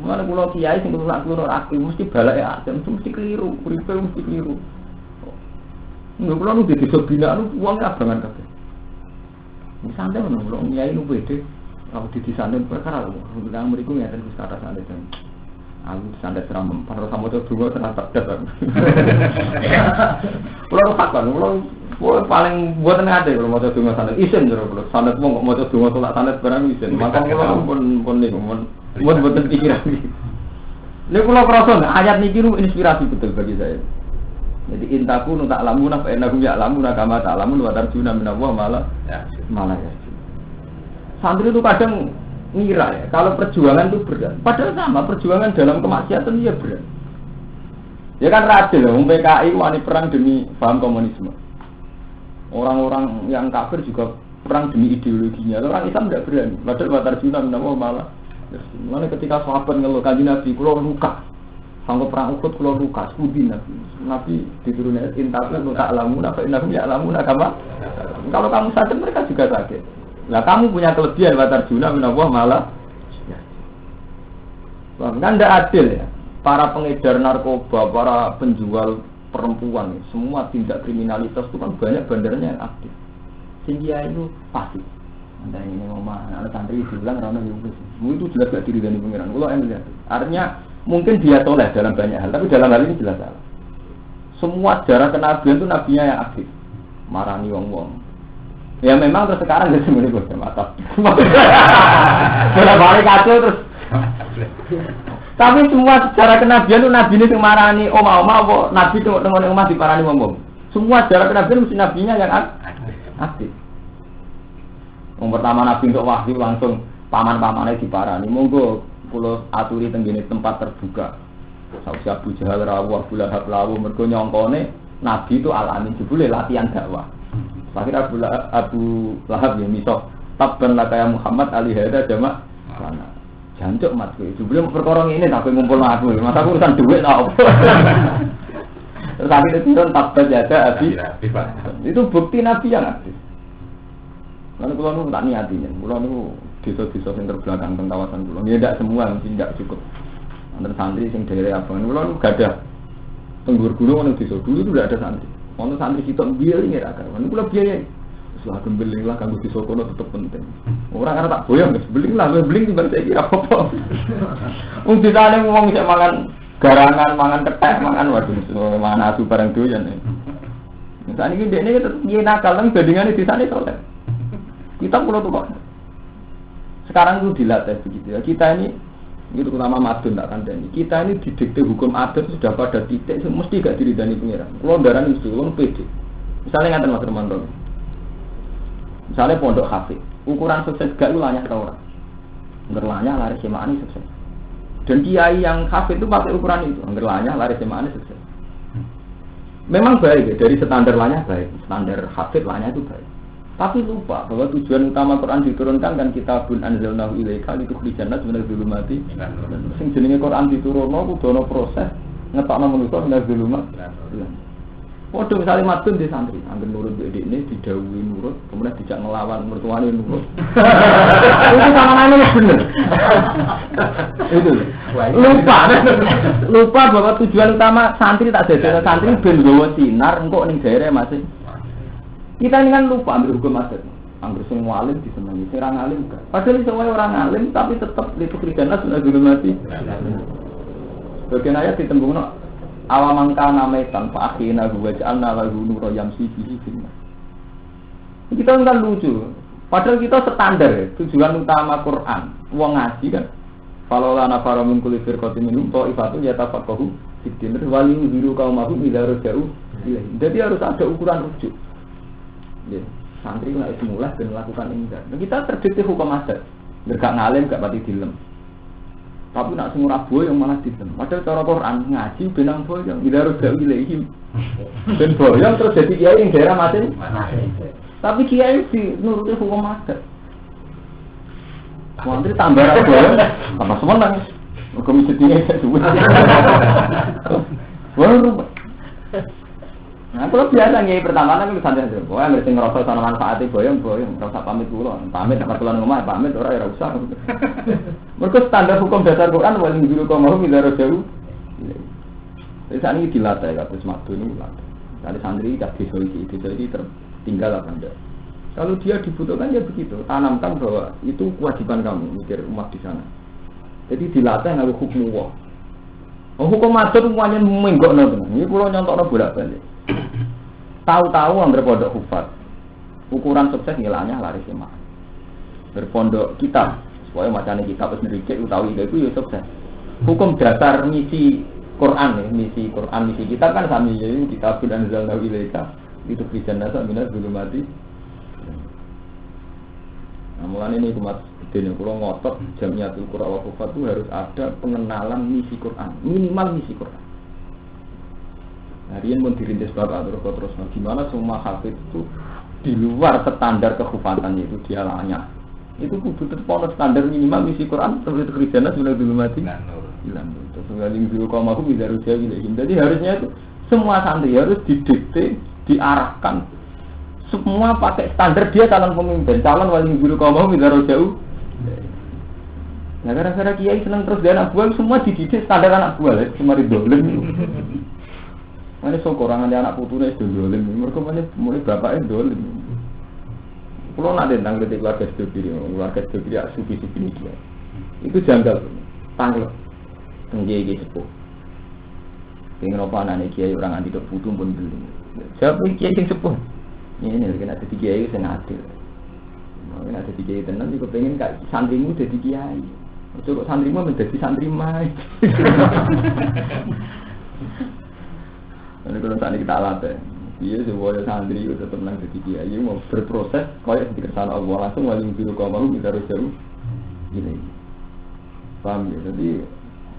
Mana pulau kiai sing keluar aktif mesti balak ya, mesti keliru, kuripe mesti keliru. Nggak pulau nu di desa bina nu uangnya abangan kabeh. Misalnya mana pulau kiai nu beda. Kalau di sandet perkara lho, bilang mriku ngeten wis kata sandet. Aku sandet seram, para sama itu dua terasa dapat. Pulau fakkan, pulau paling buat ngade kalau mau coba sandet isen jero pulau sandet mau coba sholat sandet barang isen. Maka pulau pun nih, buat pikiran. Ini pulau perasaan ayat niki inspirasi betul bagi saya. Jadi intaku nu tak lamun apa enakum ya lamun kama tak lamun wa tarjuna minallah malah ya. Santri itu kadang ngira ya, kalau perjuangan itu berat. Padahal sama, perjuangan dalam kemaksiatan dia berat. Ya kan radil, PKI wani perang demi paham komunisme. Orang-orang yang kafir juga perang demi ideologinya. Orang Islam tidak berani. Padahal watar juna minallah malah. Mana ketika sahabat ngeluh kanjeng Nabi, kulo luka. Sanggup perang Uhud kulo luka, studi Nabi diturunkan intaku tak lamun apa innakum ya lamun agama. Kalau kamu sakit mereka juga sakit. Nah kamu punya kelebihan watar juna minallah malah. Kan tidak adil ya. Para pengedar narkoba, para penjual perempuan, semua tindak kriminalitas itu kan banyak bandarnya yang aktif. Sehingga itu pasti. Anda ini ngomong, anak santri bilang rana yubis. Itu jelas gak diri dari pengiran. Kalau yang lihat, artinya mungkin dia soleh dalam banyak hal, tapi dalam hal ini jelas salah. Semua sejarah kenabian itu nabinya yang aktif, marani wong-wong. Ya memang terus sekarang dia semuanya gue mata. Boleh balik kacau terus. Tapi semua sejarah kenabian itu nabi ini yang marani oma-oma, nabi tengok-tengok omah diparani wong-wong. Semua sejarah kenabian mesti nabinya yang aktif. Yang pertama nabi untuk wahyu langsung paman-pamannya diparani. Monggo pulau aturi tenggine tempat terbuka. Sausi Abu Jahal rawuh bulan Hablawu mergo nyongkone nabi itu alami jebule latihan dakwah. Akhirnya Abu Lahab yang misok tabban laka ya Muhammad alihada jamak mana jancuk mat kowe jebule perkara ngene tak kowe ngumpul aku masa aku urusan duit ta opo. Terus akhirnya turun tabbat jada abi. Itu bukti nabi yang aktif. Lalu kula nu tak niatinya, kula nu desa-desa sing terbelakang teng kawasan kula. Ya ndak semua mesti ndak cukup. Wonten santri sing daerah abangan kula nu gadah tenggur gunung ana desa dulu itu ndak ada santri. Ono santri sitok biaya ini ra kan. Kula biaya. Wis beling lah kanggo desa kono tetep penting. Ora karena tak boyong wis beling lah, beling timbang saiki ra apa-apa. Wong desane wong sik mangan garangan, mangan kethek, mangan waduh mangan asu bareng doyan. Misale iki dekne tetep piye nakal nang bandingane desane soleh. Kita perlu tuh kok. Sekarang itu dilatih begitu ya. Kita ini itu utama madun tak kandani. Kita ini didikte hukum adat sudah pada titik mesti gak diridani pengiran. Kalau darah itu, kalau pede. Misalnya ngatain Mas Romanto, Misalnya pondok hafid, ukuran sukses gak ulanya tau ora? Ngerlanya lari semaan sukses. Dan kiai yang hafid itu pakai ukuran itu, ngerlanya lari semaan sukses. Memang baik ya, dari standar lanya baik, standar hafid lanya itu baik. Tapi lupa bahwa tujuan utama Quran diturunkan kan kitabun anzalnahu ilaika litukhrijan nas minadz zulumati. Sing jenenge Quran diturunno kudu ana proses ngetokno manusa minadz zulumat. Waduh misalnya madun di santri, anggen nurut dek ini didhawuhi nurut, kemudian dijak ngelawan mertuane nurut. Itu sama-sama bener. Itu lupa bahwa tujuan utama santri tak jadi santri ben nggawa sinar engko ning daerah masih. Kita ini kan lupa ambil hukum adat. Anggur sing walim disenengi, sing ora alim enggak. Padahal semua orang alim tapi tetap ditukrikan sudah dulu mati. Bagian ayat ditembungno awamangka namaitan fa akhina wa ja'alna lahu nura yamsi bihi fil. Kita kan lucu. Padahal kita standar tujuan utama Quran. Wong ngaji kan. Kalau lana para min kulli firqatin minhum ta'ifatu yatafaqahu fid din wa yunziru qaumahum idza raja'u. Jadi harus ada ukuran rujuk. Ya, santri mulai semula dan melakukan ini. Nah, kita terdikte hukum adat, gak ngalim, gak pati dilem. Tapi nak semua boyong malah dilem. Padahal cara Quran ngaji benang boyong, tidak harus jauh ilahim. Dan boyong terus jadi kiai yang daerah masing. Tapi kiai di nuruti hukum adat. Santri tambah boyong, tambah semua nangis. Hukum sedihnya itu. Baru. Nah, kalau biasa nggih pertama kan santai aja. Pokoke ngerti ngrasa ana manfaate boyong, ora usah pamit kula. Pamit nek kula ngomah pamit ora usah. Mergo standar hukum dasar Quran wal ngiru kok mau midaro jauh. Wis ani dilatih kados madu niku latih. Kali santri dak desa iki tertinggal apa ndak. Kalau dia dibutuhkan ya begitu, tanamkan bahwa itu kewajiban kamu mikir umat di sana. Jadi dilatih nganggo hukum Allah. Hukum adat semuanya menggokno tenan. Iki kula nyontokno bolak-balik. Tahu-tahu yang berpondok hufat ukuran sukses nilainya lari semak berpondok kitab supaya macamnya kitab harus mericik utawi itu ya sukses. Hukum dasar misi Quran ya, misi Quran misi kitab kan sami ya kitab dan anzalnahu ilaika itu krijan nasa minadz zulumati. Nah mulanya ini umat gede yang kalau ngotot jamiatul Quran wa hufat itu harus ada pengenalan misi Quran, minimal misi Quran. Harian pun dirintis bapak terus gimana semua hafid itu di luar standar kehufatannya itu dia layak. Itu kudu tetap standar minimal misi Quran terus itu kerjanya sudah dulu mati. Hilang. Terus ngalim dulu kaum aku bisa rujuk ilaihim. Jadi harusnya itu semua santri harus didikte, diarahkan. Semua pakai standar dia calon pemimpin, calon wali guru kaum aku bisa rujuk. Nah gara-gara kiai senang terus dia anak buah semua dididik standar anak buah, cuma didolim. Mana sokorangan dia anak putunya itu dolim, mereka mulai bapaknya dolim. Kalau nak tentang keluarga sedekiri, sufi-sufi ini dia, itu janggal, tanggal, tenggelam sepuh. Pengen apa anak kiai orang anti dok putu pun beli. Siapa kiai yang sepuh? Ini kan ada tiga kiai yang adil. Mungkin ada tiga kiai tenan juga pengen kak santrimu jadi kiai. Coba santrimu menjadi santri mai. Ini kalau saat ini kita latih, dia sebuah santri itu tetap menang jadi kiai, mau berproses, kau yang dikesan Allah langsung wali biru kau mau bisa jauh, gini, paham ya? Jadi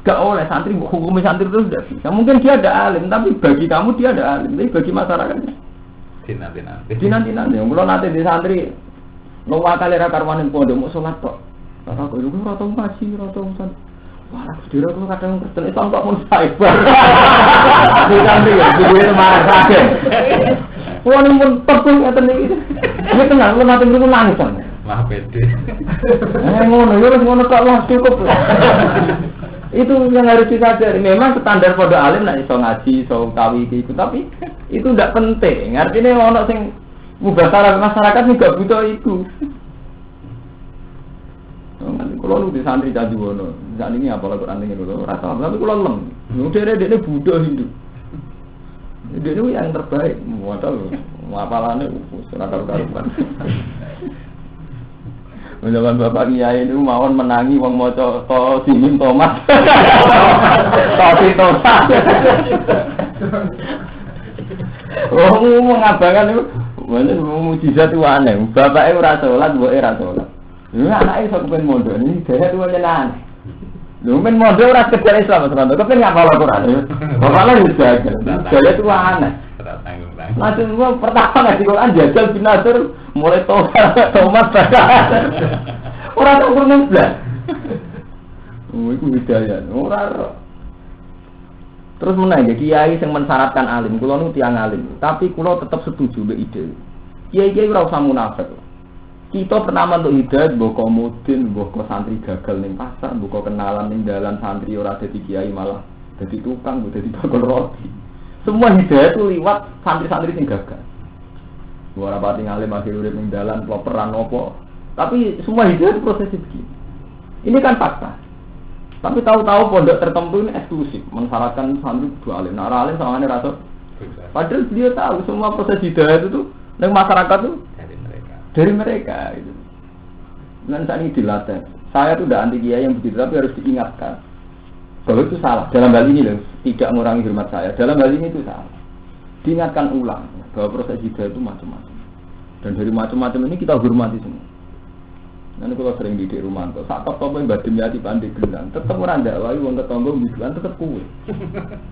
gak oleh santri hukum santri itu sudah bisa. Mungkin dia ada alim, tapi bagi kamu dia ada alim, tapi bagi masyarakat dinanti. Yang belum nanti di santri, mau kali rakarwanin pondok mau sholat kok, kata aku itu rata ngaji, rata santri. Wah, sedira aku kadang Kristen Islam kok mun cyber. Bukan dia, dia marah saja. Wah, mun tepung ngeten iki. Iki tenang, mun nanti mriku langsung. Lah pede. Ngono, yo wis ngono kok wah cukup. Itu yang harus disadari. Memang standar pondok alim nek iso ngaji, iso utawi iki, tapi itu ndak penting. Artinya ono sing mubasarah masyarakat juga butuh itu. Kalau lu di santri jadi wono, saat ini apa lagu aneh itu rasa, tapi kalau lem, udah dia Buddha Hindu, dia itu yang terbaik, modal, apalannya surat karuan. Menjaman bapak kiai itu mawon menangi wong maca to Simin Thomas, to Thomas. Oh, mengabarkan itu Mana mujizat itu aneh. Bapaknya ora salat, mboke ora salat. Lha anake iso kepen mondok ini dhewe itu aneh. Lho men mondok ora sekedar Islam Mas Rando, kepen ngapal Al-Qur'an. Bapaknya yo jagal. Dhewe itu aneh. Ora tanggung-tanggung. Langsung gua pertama ngaji Quran jajal binatur mulai Thomas ora tau kurang blas. Oh iku hidayah. Ora. Terus meneh ya kiai sing mensyaratkan alim, kula nu tiyang alim, tapi kula tetap setuju mbek ide. Kiai-kiai ora usah munafik. Kita pernah mentuk hidayah mbok komodin, mbok santri gagal ning pasar, mbok kenalan ning dalan santri ora dadi kiai malah dadi tukang, mbok dadi bakul roti. Semua hidayah itu liwat santri-santri sing gagal. Ora pati ngalim akhir urip ning dalan peran opo. Tapi semua hidayah itu proses begini. Ini kan fakta. Tapi tahu-tahu pondok tertentu ini eksklusif, mensyaratkan santri dua alim. Nah, alim sama ini rasa. Padahal beliau tahu semua proses hidayah itu tuh dari masyarakat tuh dari mereka. Itu. Dan saat ini dilatih. Saya tuh udah anti kiai yang begitu, tapi harus diingatkan. Kalau itu salah. Dalam hal ini loh, tidak mengurangi hormat saya. Dalam hal ini itu salah. Diingatkan ulang bahwa proses hidayah itu macam-macam. Dan dari macam-macam ini kita hormati semua. Nanti kalau sering di rumah tuh, saat apa yang badim ya di pandai gelang, tetap orang dakwah, uang ketonggo biduan tetap kue.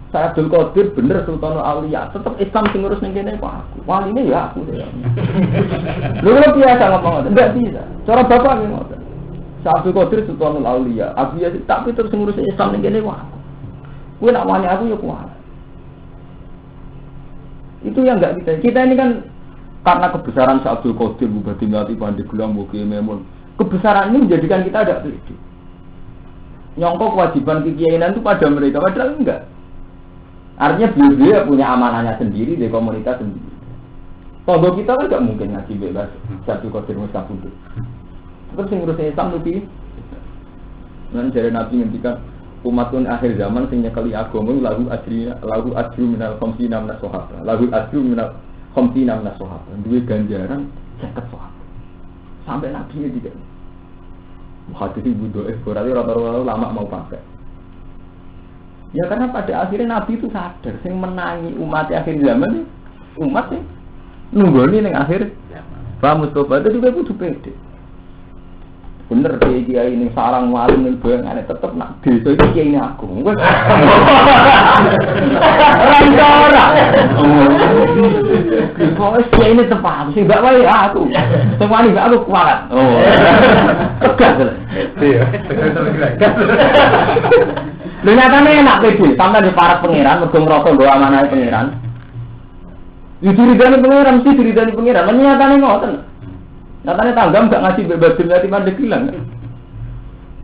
Saya Abdul Qadir bener Sultanul Aulia, tetap Islam sing ngurus ning kene kok aku. Wali ini ya aku deh. Lu biasa ngomong enggak bisa. Cara bapak ngoten. Saya Abdul Qadir Sultanul Aulia, aku ya tapi terus ngurus Islam ning kene kok aku. Kowe nak wani aku ya kuat. Itu yang enggak kita. Kita ini kan karena kebesaran Syekh Abdul Qadir Bupati Ngati Pandai Gelang Mugi Memun. Kebesaran ini menjadikan kita ada pede. Nyongkok kewajiban kekiainan itu pada mereka, padahal enggak. Artinya beliau punya amanahnya sendiri, di komunitas sendiri. Tonggo kita kan enggak mungkin ngaji bebas satu kodir mustahil. Terus yang ngurusnya Islam lebih. Dan dari Nabi ngendikan umatun akhir zaman sing nyekeli agama lahu ajru minal khamsina minas sahabat. Lahu ajru minal khamsina minas sahabat. Duwe ganjaran 50 sahabat. Sampai Nabi ini tidak. Hadis ibu doa berarti rata-rata lama mau pakai. Ya karena pada akhirnya Nabi itu sadar, yang menangi umat akhir zaman umat sih nunggu nih akhir. Pak Mustafa itu juga butuh pede. Bener kiai ini sarang walim nih bayang tetap nak desa itu kiai ini aku. Orang. Kok kiai ini tepat sih, enggak wae aku. Semua ini enggak aku kuat. Oh. Tegas. Iya. Lha nyatane enak pede, sampe di para pangeran mergo ngrasa nggo amanahe pangeran. Diridani pangeran mesti diridani pangeran. Lan nyatane ngoten. Nyatane tanggam enggak ngaji bebas dunia timah dekilan kan.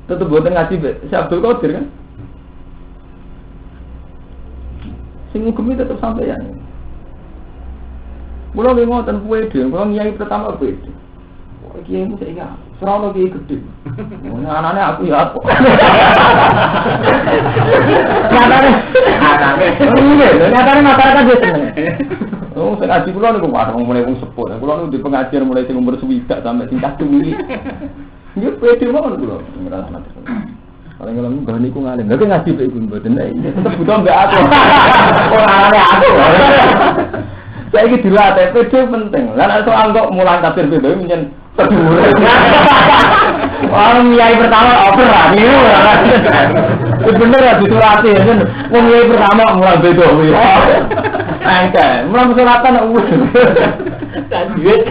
Tetep boten ngaji Syekh Abdul Qadir kan. Sing ngugemi tetep sampeyan. Mula nggih ngoten pede, kula nyai pertama pede. Kiai itu saya serono kiai gede. Anaknya aku ya aku. Nyatane masyarakat dia seneng. Oh, sing ngaji kula niku warung mulai wong sepuh. Kula niku di pengajian mulai sing umur 20 sampai sing kadung iki. Yo pede mawon kula ngrasane. Paling ngelem ngene niku ngalim. Lha ngaji kok iku mboten tetep butuh mbek aku. Ora anane aku. Saya ini dilatih, pede penting. Lan soal kok mulang tafsir pede menyen peduli. Orang kiai pertama over lah niku. Bener ya disurati ya kan. Wong kiai pertama mulang pede. Angka, mulang suratan wis. Duit.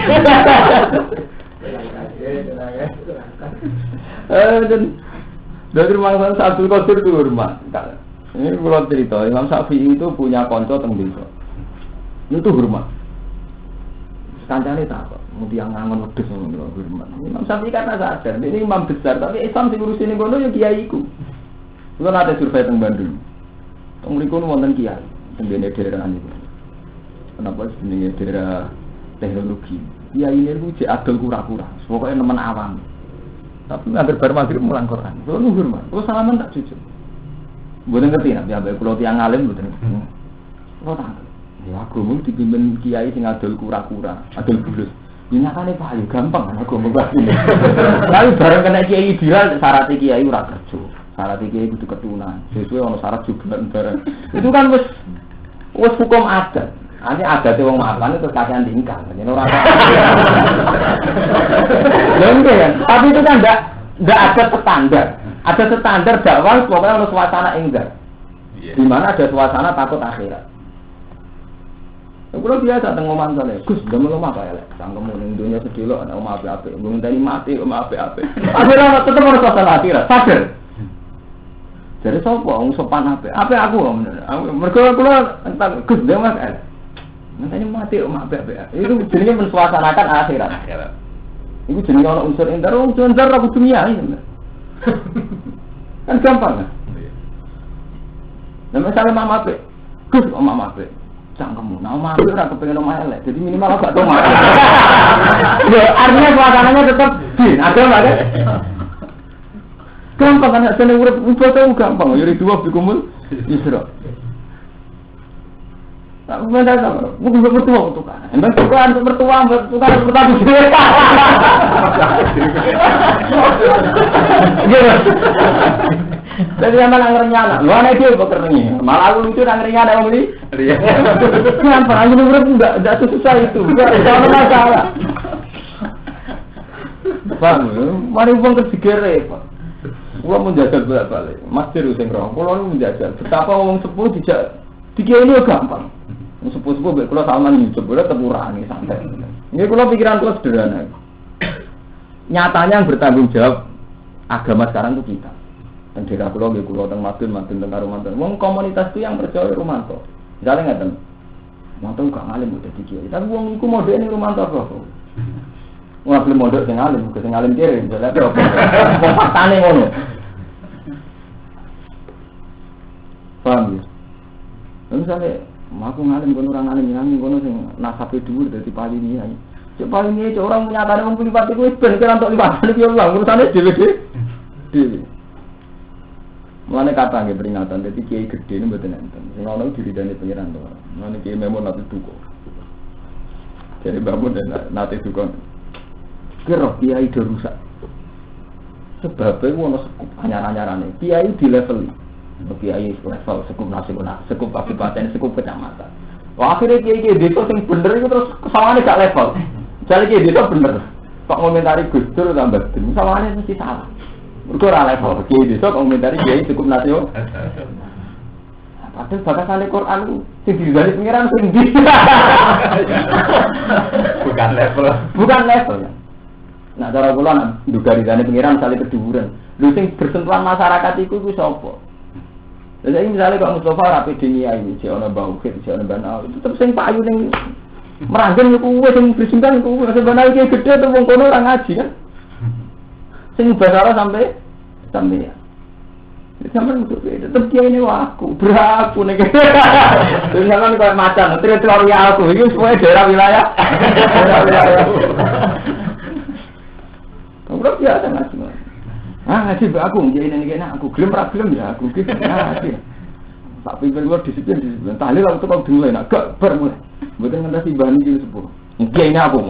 Dari Imam Abdul Qadir itu hormat. Ini kalau cerita, Imam Syafi'i itu punya konco teng desa. Itu hormat. Kancane tak kok, mesti yang ngangon wedhus ngono hormat. Imam Syafi'i karena sadar, ini imam besar, tapi Islam sing ngurusin ngono ya kiaiku. Kulo nate survei teng Bandung. Teng mriku wonten kiai, teng daerah niku. Kenapa jenenge daerah teknologi? Kiai ini ku jek adol kura-kura, pokoke nemen awam. Tapi hampir bar magrib mulang Quran. Kulo hormat. Kulo salaman tak jujur. Mboten ngerti nek piye kulo tiyang alim mboten. Kulo tak ya aku mau dipimpin kiai sing adol kura-kura, adol bulus. Nyatane payu gampang aku mbah. Tapi bareng kena kiai viral syarat kiai ora kerja. Syarat kiai kudu ketunan. Sesuai ono syarat jubalan bareng. Itu kan wis hukum adat. Nanti ada tuh wong mapan itu kasihan tingkang, jadi orang. Enggak kan? Tapi itu kan enggak ada standar. Ada standar dakwah pokoknya ono suasana enggak. Di mana ada suasana takut akhirat. Kalau biasa teng omah sale, Gus, ndang omah apa elek. Sangkemu ning dunya sedelo ana omah apik-apik, ngenteni mati omah apik-apik. Akhirnya tetep ono suasana akhirat, sadar. Jadi sapa wong sopan apik? Apik aku kok bener. Mergo kula entar Gus ndang omah elek. Ngenteni mati omah apik-apik. Itu jenenge mensuasanakan akhirat. Iku jenenge ana unsur entar aku dunia ini. Kan gampang kan? Nah misalnya mama apik, Gus kok mama apik? Cangkemmu, nama aku ora kepengen omah elek, jadi minimal agak omah. Ya, artinya suasananya tetap din, ada enggak kan? Gampang kan seneng urip ibadah gampang, yuri dua bikumul Isra. Tak benda sama, mungkin bertua untuk kan. Emang tukaran untuk bertua bertatu sendiri. Jadi yang malah ngerenyana, lu aneh dia bekerja. Malah lu lucu ngerenyana yang beli. Kenapa? Aku menurut enggak susah itu. Enggak ada masalah. Paham? Mari uang kesigere, Pak. Gua menjajal balik. Masjid sing roh. Kulo menjajal. Betapa wong sepuh dijak dikira ini gampang. Wong sepuh-sepuh mek kulo Salman nyucup kulo tepurangi santai. Ini kulo pikiran kulo sederhana. Nyatanya yang bertanggung jawab agama sekarang itu kita. Teng daerah kula nggih kula teng Madun teng Karumanten. Wong komunitas itu yang percaya Rumanto. Misale ngaten. Mantu gak ngalim udah dikiai. Tapi wong iku modele ning Rumanto apa? Wong gelem mondok sing alim, sing alim kire misale apa? Wong faktane ngono. Paham ya? Misale aku ngalim kono ora ngalim nang kono sing nasabe dhuwur dadi palini ae. Cek palini cek orang nyatane wong liwat iku wis ben kira entuk liwatan iki lho urusane dhewe. Mulane kata nggih peringatan dadi kiai gedhe niku mboten enten. Sing ana diridani pengiran to. Mulane kiai memon nate duka. Jadi bangun dan nate duka. Kira kiai do rusak. Sebab iku ana sekup anyar-anyarane. Kiai di level kiai level sekup nasional, sekup kabupaten, sekup kecamatan. Wah akhirnya kiai desa sing bener iku terus kesawane gak level. Jare kiai desa bener. Kok ngomentari Gus Dur tambah den. Sawane mesti salah. Mereka ora level, kiai desa komentari kiai cukup nasional. Padahal batasan Al-Quran sing digali pengiran sing ndi. Bukan level. Nah cara kula nak nduga digane pengiran sale keduwuran. Lho sing bersentuhan masyarakat iku sapa? Lha saiki misale kok Mustafa rapi dunia ini, si ana Mbah Ukit, si ana Mbah itu tetep sing payu ning meranggen niku kuwe sing bersimpan niku kuwe sebenarnya iki gedhe to wong kono ora ngaji kan. Sing bahasa sampai ya. Zaman itu tetap dia ini aku beraku nih. Terus zaman kayak macan, teritorial aku ini semua daerah wilayah. Kamu biasa ngaji mas. Ngaji aku jadi ini aku gelem ya aku ngaji. Tak pikir luar disiplin. Tahlil aku tuh kalau dimulai agak bermulai. Bukan ngentasi bahan ini sepuluh. Mungkin ini aku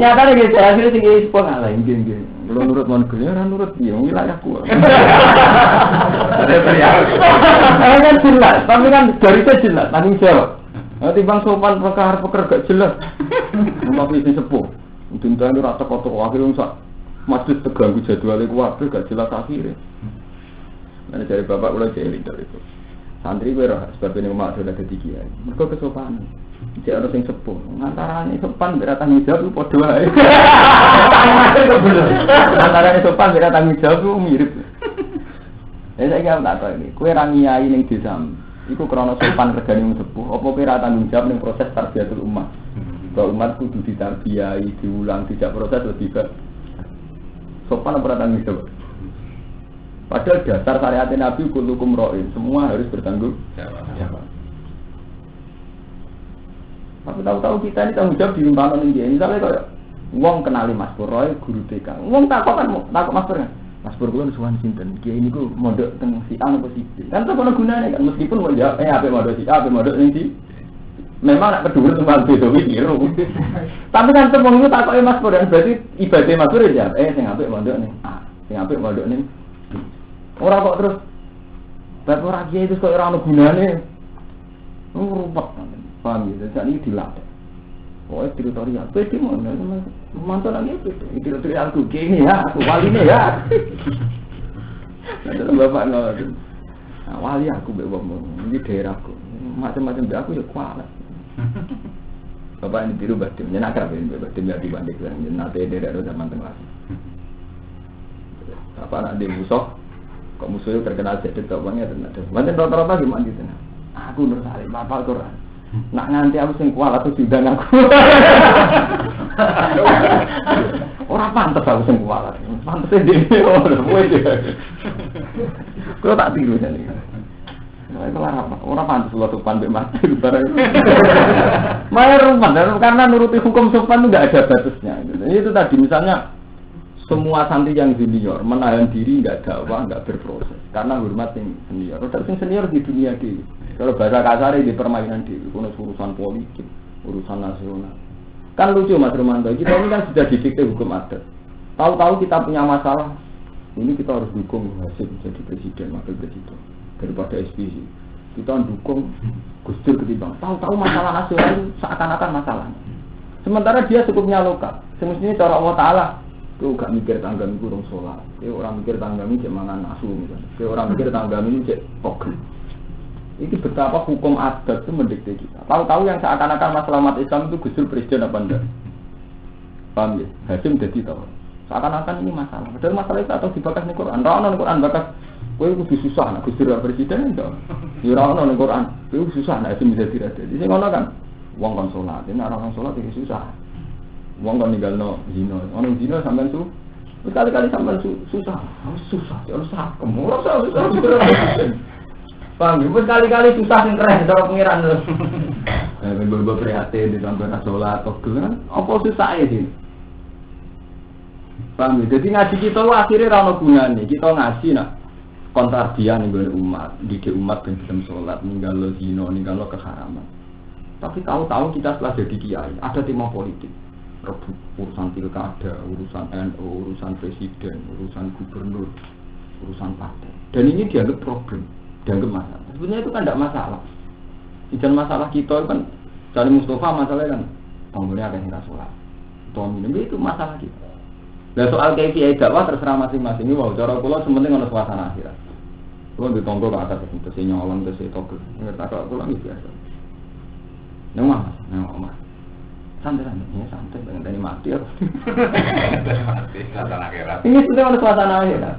nyata nih guys, hasilnya tinggi sepuluh ngalah, mungkin. Kalau nurut monogenya, orang nurut dia, wilayahku. Kan jelas, tapi kan dari itu jelas, tanggung jawab. Nanti bang sopan perkara gak jelas, tapi isi sepuh. Untuk itu rata kotor, akhirnya masjid terganggu jadwalnya keluarga, gak jelas akhirnya. Nanti dari bapak udah jahilin dari itu. Santri gue roh, sebab ini umat sudah jadi kiai. Mereka kesopanan. Jika ada yang sepuh, antaranya sopan berat tanggung jawab itu podo aja. Antaranya sopan berat tanggung jawab itu mirip. Jadi saya tak tahu ini. Kue rangiai yang disam. Iku krono sopan regani yang sepuh. Apa kira tanggung jawab yang proses tarbiyatul umat. Bahwa umat kudu ditarbiyai, diulang, tidak proses lebih baik. Sopan apa tanggung jawab? Padahal dasar syariat Nabi kullukum ra'in, semua harus bertanggung jawab. Tapi tahu-tahu kita ini tanggung jawab dilimpahkan ini dia. Misalnya kalau wong kenali Mas Pur Roy, guru TK. Wong takut Mas Pur kan? Mas Pur kula suwan sinten? Kiai niku mondok teng si A apa si B. Kan ono gunane kan meskipun mau jawab apik mondok si A, apik mondok ning si. Memang nak kedua teman beda keliru. Tapi kan temu niku takoke Mas Pur berarti ibadah Mas Pur ya sing apik mondok ning A, sing apik mondok ning orang kok terus bapak rakyat itu kok orang gunane Rumput, paham gitu. Jadi ini dilatih. Oh, teritorial. Pede mana? Mantan lagi pede. Teritorial aku gini ya, aku wali nih ya. Nanti bapak ngomong, wali aku bawa ini daerahku. Macam-macam aku ya kuat. Bapak ini biru badim, jangan akrab ini badim ya dibanding dengan nanti daerah itu zaman tengah. Bapak nak di musuh, kok musuhnya terkenal jadi topangnya ternyata. Macam rata-rata gimana gitu? Aku Nur Salim, apa Quran? Nak nganti aku sing kuat atau sidang aku. Ora pantes aku sing kuat. Pantes dhewe ora wis. Kok tak tiru jane. Ora pantes lo sopan mbek mati bareng. Mayar karena nuruti hukum sopan itu enggak ada batasnya. Itu tadi misalnya semua santri yang junior menahan diri enggak dakwah, enggak berproses karena hormat yang senior. Terus yang senior di dunia di kalau bahasa kasar di permainan di urusan politik, urusan nasional. Kan lucu Mas Romanto, kita ini kan sudah didikte hukum adat. Tahu-tahu kita punya masalah, ini kita harus dukung Hasim jadi presiden, wakil presiden daripada SPC. Kita dukung Gus Dur ketimbang. Tahu-tahu masalah nasional seakan-akan masalahnya. Sementara dia cukupnya lokal. Semestinya cara Allah Taala itu gak mikir tanggami kurung sholat. Dia orang mikir tanggami cek mangan asu misalnya. Dia orang mikir tanggami cek pogel. Itu betapa hukum adat itu mendikte kita. Tahu-tahu yang seakan-akan masalah umat Islam itu Gus Dur presiden apa enggak? Paham ya? Hasim jadi tahu. Seakan-akan ini masalah. Padahal masalah itu atau dibakas di Quran. Rana di Quran bakas. Kowe kudu susah nak Gus Dur presiden enggak? Ya rana di Quran. Kowe susah nak Hasim bisa tidak ada. Di sini ngono kan. Wong kon salat, ini orang salat iki susah. Wong kon ninggalno zina. Ono zina sampean su. Berkali-kali sampean susah. Susah. Ya susah. Kemurah susah. Paham, berkali-kali susah yang keren cara pengiran lho. Beberapa prihatin di sampai sholat atau gelan, apa susah sih? Paham, jadi ngaji kita akhirnya rano gunanya. Kita ngaji nak kontradian nih umat, didik umat dan dalam sholat, ninggal lo zino, ninggal lo keharaman. Tapi tahu-tahu kita setelah jadi kiai, ada tema politik, rebut urusan pilkada, urusan NU, urusan presiden, urusan gubernur, urusan partai. Dan ini dianggap problem. Dianggap masalah. Sebenarnya itu kan tidak masalah. Tidak masalah kita kan cari Mustafa masalahnya kan bangunnya ada yang sholat. Ini itu masalah kita. Nah soal KPI dakwah terserah masing-masing. Wow, cara kula sementing ana suasana akhirat. Kula ditonggo ke atas itu si nyolong ke si togel. Ngerti tak kula iki biasa. Nang Mas. Santai-santai, ya santai pengen tani mati ya. Mati suasana akhirat. Ini sudah ada suasana akhirat.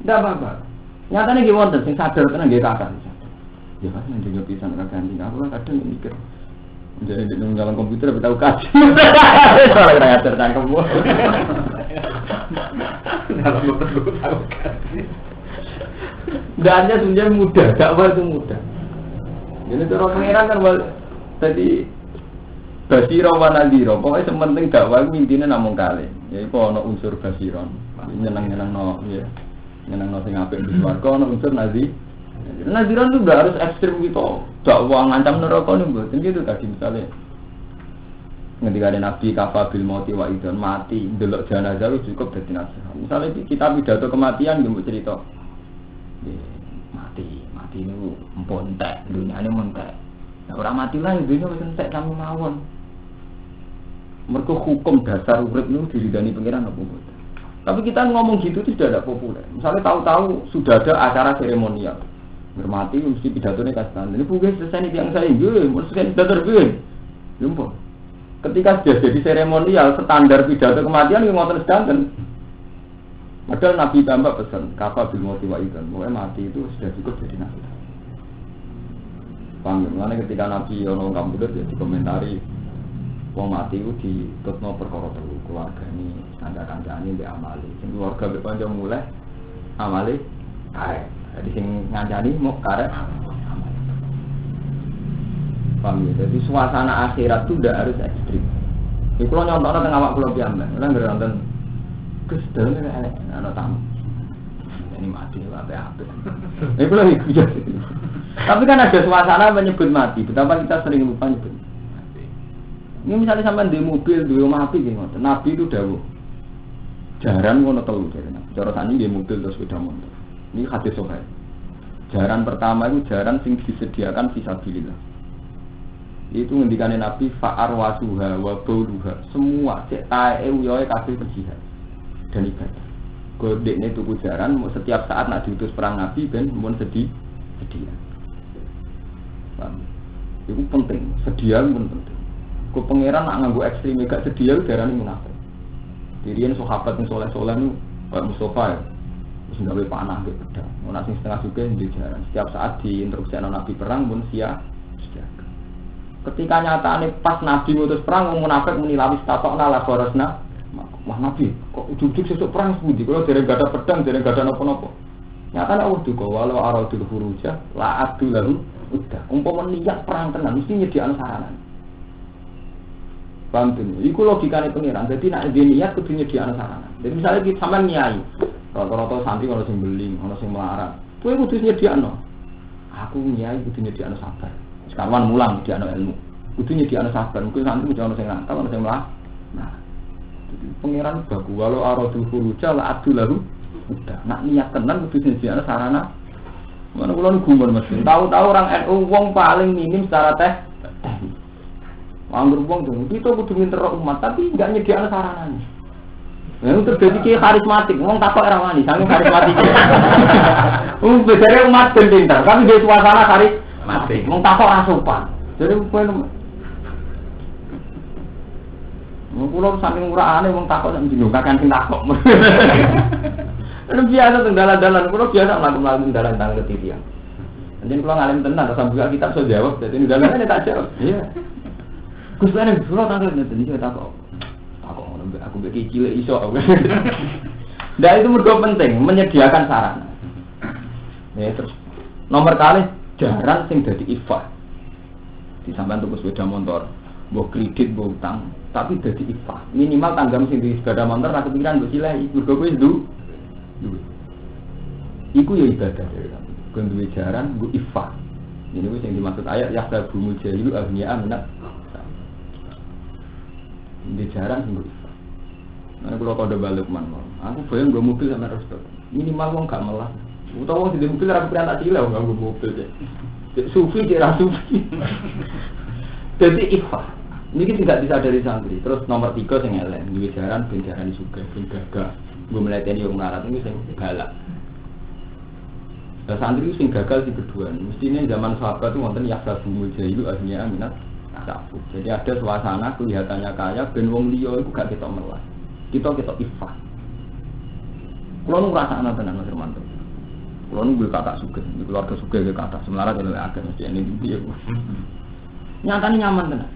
Tidak apa-apa. Nyatanya gimana wonten sing sadar tenan nggih kakak. Ya kan yang juga pisan kakak anjing. Aku kan kadang mikir. Jadi di dalam komputer tapi tahu kaji. Soalnya kita ngajar cangkem. Dalam komputer tahu kaji. Dannya sebenarnya mudah, dakwah itu mudah. Jadi cara pengiran kan tadi basiro wa nadhiro. Pokoknya sementing dakwah intinya namung kali. Ya iku ana unsur basiron. Nyeneng-nyenengno ya. Nyenengno sing apik di swarga ana unsur nadhi. Nadhiran itu enggak harus ekstrem gitu. Dakwah ngancam neraka niku mboten gitu tadi misalnya. Ketika ada Nabi kafa bil mauti wa idzan mati ndelok jenazah wis cukup dadi nasihat. Misalnya kita pidato kematian nggih cerita. Mati niku empontek, dunyane montek. Nah, ora mati lah dunya wis entek kami mawon. Mergo hukum dasar urip niku diridani pangeran apa mboten. Tapi kita ngomong gitu itu sudah tidak populer. Misalnya tahu-tahu sudah ada acara seremonial. Bermati mesti pidatonya kasih. Ini bukan selesai yang saya ingin, mau selesai pidato begini. Jumpa. Ketika sudah jadi seremonial, standar pidato kematian yang ngotot sedangkan. Padahal Nabi tambah pesan, kafa bil mauti wa idzan. Pokoknya mati itu sudah cukup jadi nabi. Paham? Karena ketika Nabi ono komputer ya dikomentari, wong mati itu ditutno perkara telu keluarga ini tanda-tandane mbek amali. Sing keluarga mbek kanca mulai amali kae. Jadi sing ngancani mau karet amali. Paham ya? Jadi suasana akhirat itu tidak harus ekstrim. Iku kalau nyontokno teng awak kula piyambak, ora ngerti Gus Dur ana tamu. Ini mati apik-apik. Iku lho iku. Tapi kan ada suasana menyebut mati. Betapa kita sering lupa nyebut. Ini misalnya sampean di mobil, di rumah api gitu. Nabi itu dawuh. Jaran ngono telu jare. Cara sani di mobil terus sepeda motor. Ini hadis sahih. Jaran pertama itu jaran sing disediakan fisabilillah. Itu ngendikane Nabi fa'ar wasuha wa bauluha. Semua cek tae uyoe kabeh jihad dan ibadah. Godekne tuku jaran setiap saat nak diutus perang Nabi ben mun sedia. Paham? Itu penting, sedia pun penting. Ku pangeran nak nganggo ekstrem gak sedia darane munafik. Dirian sahabat sing saleh-saleh niku kayak Mustafa ya. Wis gawe panah ke pedang. Ana sing setengah juga ndek jaran. Setiap saat diinstruksikan Nabi perang pun siap. Ketika nyatane pas Nabi ngutus perang wong munafik muni lawis tatokna la borosna. Wah Nabi, kok ujug-ujug sesuk perang sepundi? Kalau dereng gak ada pedang, dereng gak ada napa-napa. Nyatane Allah duka walau aradul furuja la abdu lahu udah. Umpama niat perang tenan mesti nyediakno sarana. Paham tuh? Iku logikane pengiran. Jadi nek dhewe niat kudu nyediakno sarana. Jadi misalnya kita sampean nyai, rata-rata santri ono sing beling, ono sing melarat. Kowe kudu nyediakno. Aku nyai kudu nyediakno sabar. Sekawan mulang nyediakno ilmu. Kudu nyediakno sabar. Mungkin santri kudu ono sing nakal, ono sing melarat. Nah, pengiran bagus walau aradul furuja la abdu lahu udah nak niat tenan kudu nyediakno sarana. Mana kula niku gumun mesti tahu-tahu orang NU wong paling minim secara teknis. Anggur wong tuh kita kudu minter umat tapi enggak nyediakno saranane. Nah, terjadi ki karismatik, wong takok ora wani, sange karismatik. Bedare umat ben pinter, tapi di suasana karismatik. Wong takok ora sopan. Jadi kowe Kulo saking murahane wong takok sak njero kakan sing takok. Biasa teng dalan-dalan, kulo biasa mlaku-mlaku dalan tang ketitian. Anjen kulo ngalim tenan terus buka kitab iso jawab, dadi dalan tak jawab. Iya. Gus Lan kulo tangkel ngeten iki takok. Takok ngono aku mbek cilik iso. Nah itu mergo penting menyediakan sarana. Ya terus nomor kali jarang sing dadi ifah. Di sampean tuku sepeda motor, mbok kredit, mbok utang, tapi dadi ifah. Minimal tanggam sing di sepeda motor ra kepikiran mbok cilik, mergo kowe duwe. Iku ya ibadah dari kamu. Kowe duwe jaran, mbok ifah. Ini wis sing dimaksud ayat yahsabul jahilu aghniya minat. Di jaran sing mbok ifah. Nek kula kode balik man. Aku bayang nggo mobil sampe resto. Minimal wong gak melas. Utawa wong di mobil ra kepikiran tak cilik nggo mobil. Sufi kira sufi. Jadi ifah. Ini tidak disadari santri. Terus nomor 3 sing elek, duwe jaran ben jaran sugih, ben gagah. Gue meleteni wong melarat ini sing galak. Lah santri sing gagal di kedua. Mestinya zaman sahabat itu wonten yahsabul jahilu aghniya minat tasawuf. Jadi ada suasana kelihatannya kaya ben wong liya iku gak ketok melas. Kita ifah. Kulo nu ngrasakno tenan Mas Hermanto. Kulo nu gue kakak sugih, di keluarga sugih ge kakak semelarat oleh akeh mesti ini piye. Nyatane nyaman tenan.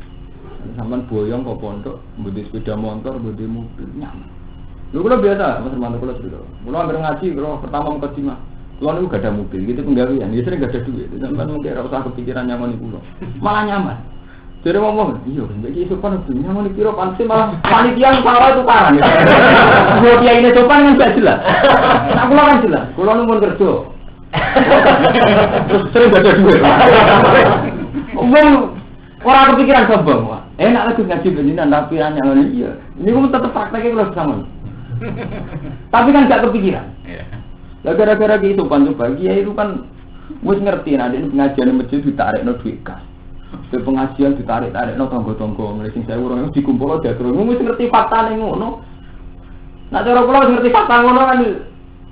Sampeyan boyong kok pondok, mbudi sepeda motor, mbudi mobil nyaman. Lho kula biasa, Mas Hermanto kula cerita. Kula ambil ngaji, kula pertama mukadimah. Kula niku gak ada mobil, gitu penggawean, ya sering gak ada duit. Sampeyan mungkin ora usah kepikiran nyaman iku kula. Malah nyaman. Jadi ngomong, iya, mbek iki sopan nyaman iki piro panse malah panitia salah tukaran. Yo kiai ini sopan kan gak jelas. Nah kula kan jelas, kula nu mun kerja. Terus sering gak ada duit. Wong ora kepikiran sombong, Pak. Enak lagi ngaji benjinan tapi hanya ngene iya. Ini kok tetep prakteknya kula sama. Tapi kan gak kepikiran. Iya. Lah gara-gara gitu coba kiai itu kan wis ngerti nek pengajian masjid ditarekno duit kas. Ke pengajian ditarik-tarikno tangga-tangga mulai sing 1000 dikumpulno diatur. Wis ngerti faktane ngono. Nek cara kula wis ngerti fakta ngono kan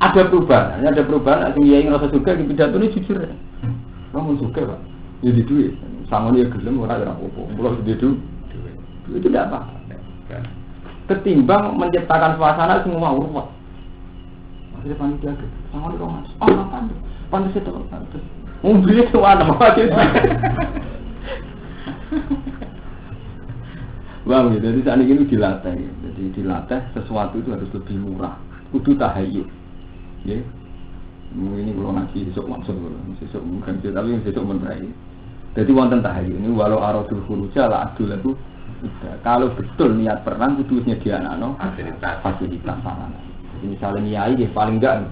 ada perubahan. Ada perubahan sing kiai ngrasa suka iki pidatone jujur. Kamu suka, Pak. Ya di duit. Sama dia gelem ora apa-apa. Kula di duit. Itu tidak apa. Ketimbang menciptakan suasana semua urut. Masih panitia ke. Sama dia Mas. Oh, apa? Pantes itu pantes. Mobil itu ana apa gitu. Bang, jadi saat ini dilatih. Jadi dilatih sesuatu itu harus lebih murah. Kudu tahayyul. Nggih. Ini kalau ngaji besok maksud besok mungkin tapi besok menerai. Jadi wonten tahayyul ini walau aradul khuruja la adul itu kalau betul niat perang kudu nyediakno fasilitas sarana. Jadi misalnya niai nggih paling enggak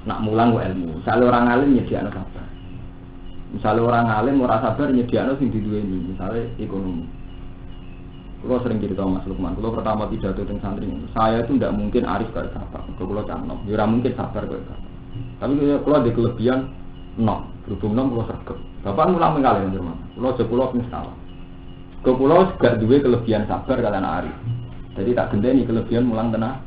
nak mulang kok ilmu. Misalnya orang alim nyediakno sabar. Misalnya orang alim ora sabar nyediakno sing diduweni, misalnya ekonomi. Kalau sering cerita Mas Lukman, kalau pertama pidato teng santri, saya itu tidak mungkin arif kayak Bapak. Kalau canom, ya mungkin sabar kayak Bapak. Tapi kalau ada kelebihan berhubung 6 kula sregep. Bapak mulang mengalih nggih, Mas. Kula aja kula ping salah. Kula gak duwe kelebihan sabar kalian Ari. Jadi tak genteni kelebihan mulang tenang.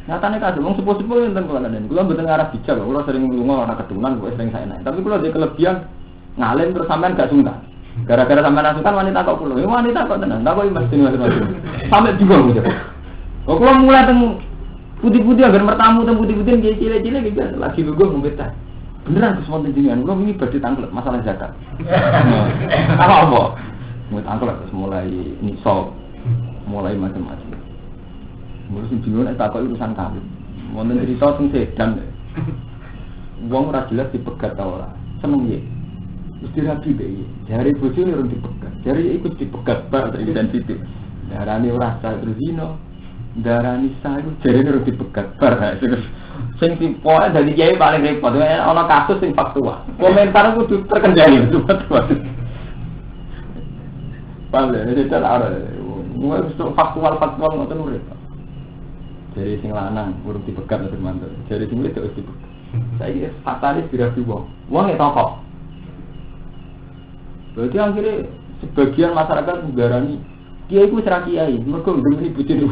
Nyatane kadhe wong sepuh-sepuh enten kula nen. Kula mboten ngarep bijak, kula sering lunga ora ketunan, kok sering saenak. Tapi kula duwe kelebihan ngalim terus sampean gak sungkan. Gara-gara sampean sungkan wanita kok kula. Wanita kok tenan. Tak kok Mas Mas. Sampai bingung gitu. Kok kula mulai teng putih-putih agar mertamu teng putih-putih nggih cilik-cilik iki lagi lugu ngombe teh. Beneran Gus wonten jenengan, kula wingi badhe tanglet masalah zakat. Apa? Mulai tanglet terus mulai nisab, mulai macam-macam. Mulai bingung nek takok urusan kawin. Wonten cerita sing sedan. Wong ora jelas dipegat ta ora. Seneng piye? Wis dirabi piye? Jare bojone urung dipegat. Jare iku dipegat bak sensitif. Darani ora sah terus zina. Darani sah iku jare urung dipegat bar. Sing pokoke dadi kiai paling repot. Ana kasus sing faktual. Komentar kudu terkendali betul-betul. Pale, ini cara ada. Mulai faktual ngoten urip. Jadi sing lanang urung dipegat terus mantu. Jadi sing wedok wis dipegat. Saiki fatalis dirabi wong. Wong e tokok. Berarti akhirnya sebagian masyarakat nggarani kiai ku ora kiai, mergo ndemeni bojone.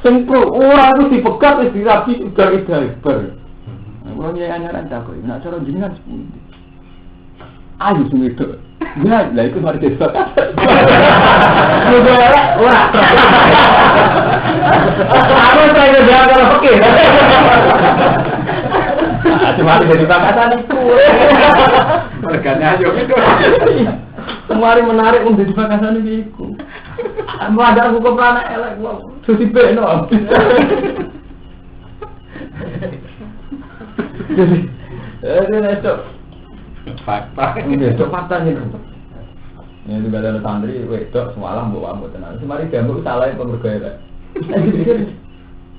Sing pro ora wis dipegat wis dirabi udah bar. Kulo nyai anyaran takok, nek cara jenengan sepundi. Ayo sing wedok. Ya, lah iku mari disekat. Ora. Aku saya jaga kalau oke. Cuma jadi bakasan itu. Mergane ayo gitu. Kemarin menarik untuk jadi bakasan itu. Mau ada hukum anak elek wong. Susi beno. Jadi itu fakta. Itu fakta nih. Ini juga ada santri, wedok semalam bawa ambo tenan. Semari diambil salah yang bergaya. Saya pikir,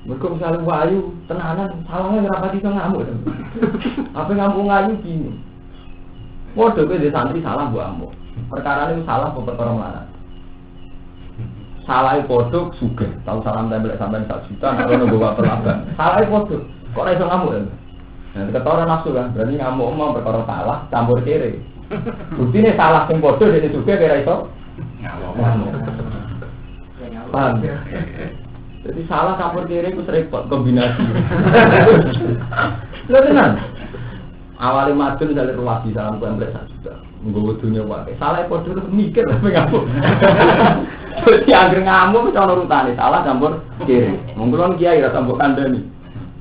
mereka misalnya wayu tenanan, salahnya kenapa kita ngamuk? Apa ngamuk ngayu gini? Waduh, di santri salah bawa ambo. Perkara ini salah perkara mana? Salah podo suge, tahu salam tempel sampai 1 juta, kalau nunggu perlaban. Salah podo, kok iso ngamuk? Nah, ketoran nafsu kan, berarti ngamuk mau perkara salah, campur kiri. Bukti ini salah sing podo jadi juga kira itu ngamuk. Paham? Jadi salah campur kiri itu repot kombinasi. Lha tenan. Awale madun dari ruwadi salam pemblek 1 juta. Nggo dunya wae. Salah podo mikir lah ngamuk. Dadi anggere ngamuk wis ana urutane salah campur kiri. Mung kula kiai ra tambah kandhani.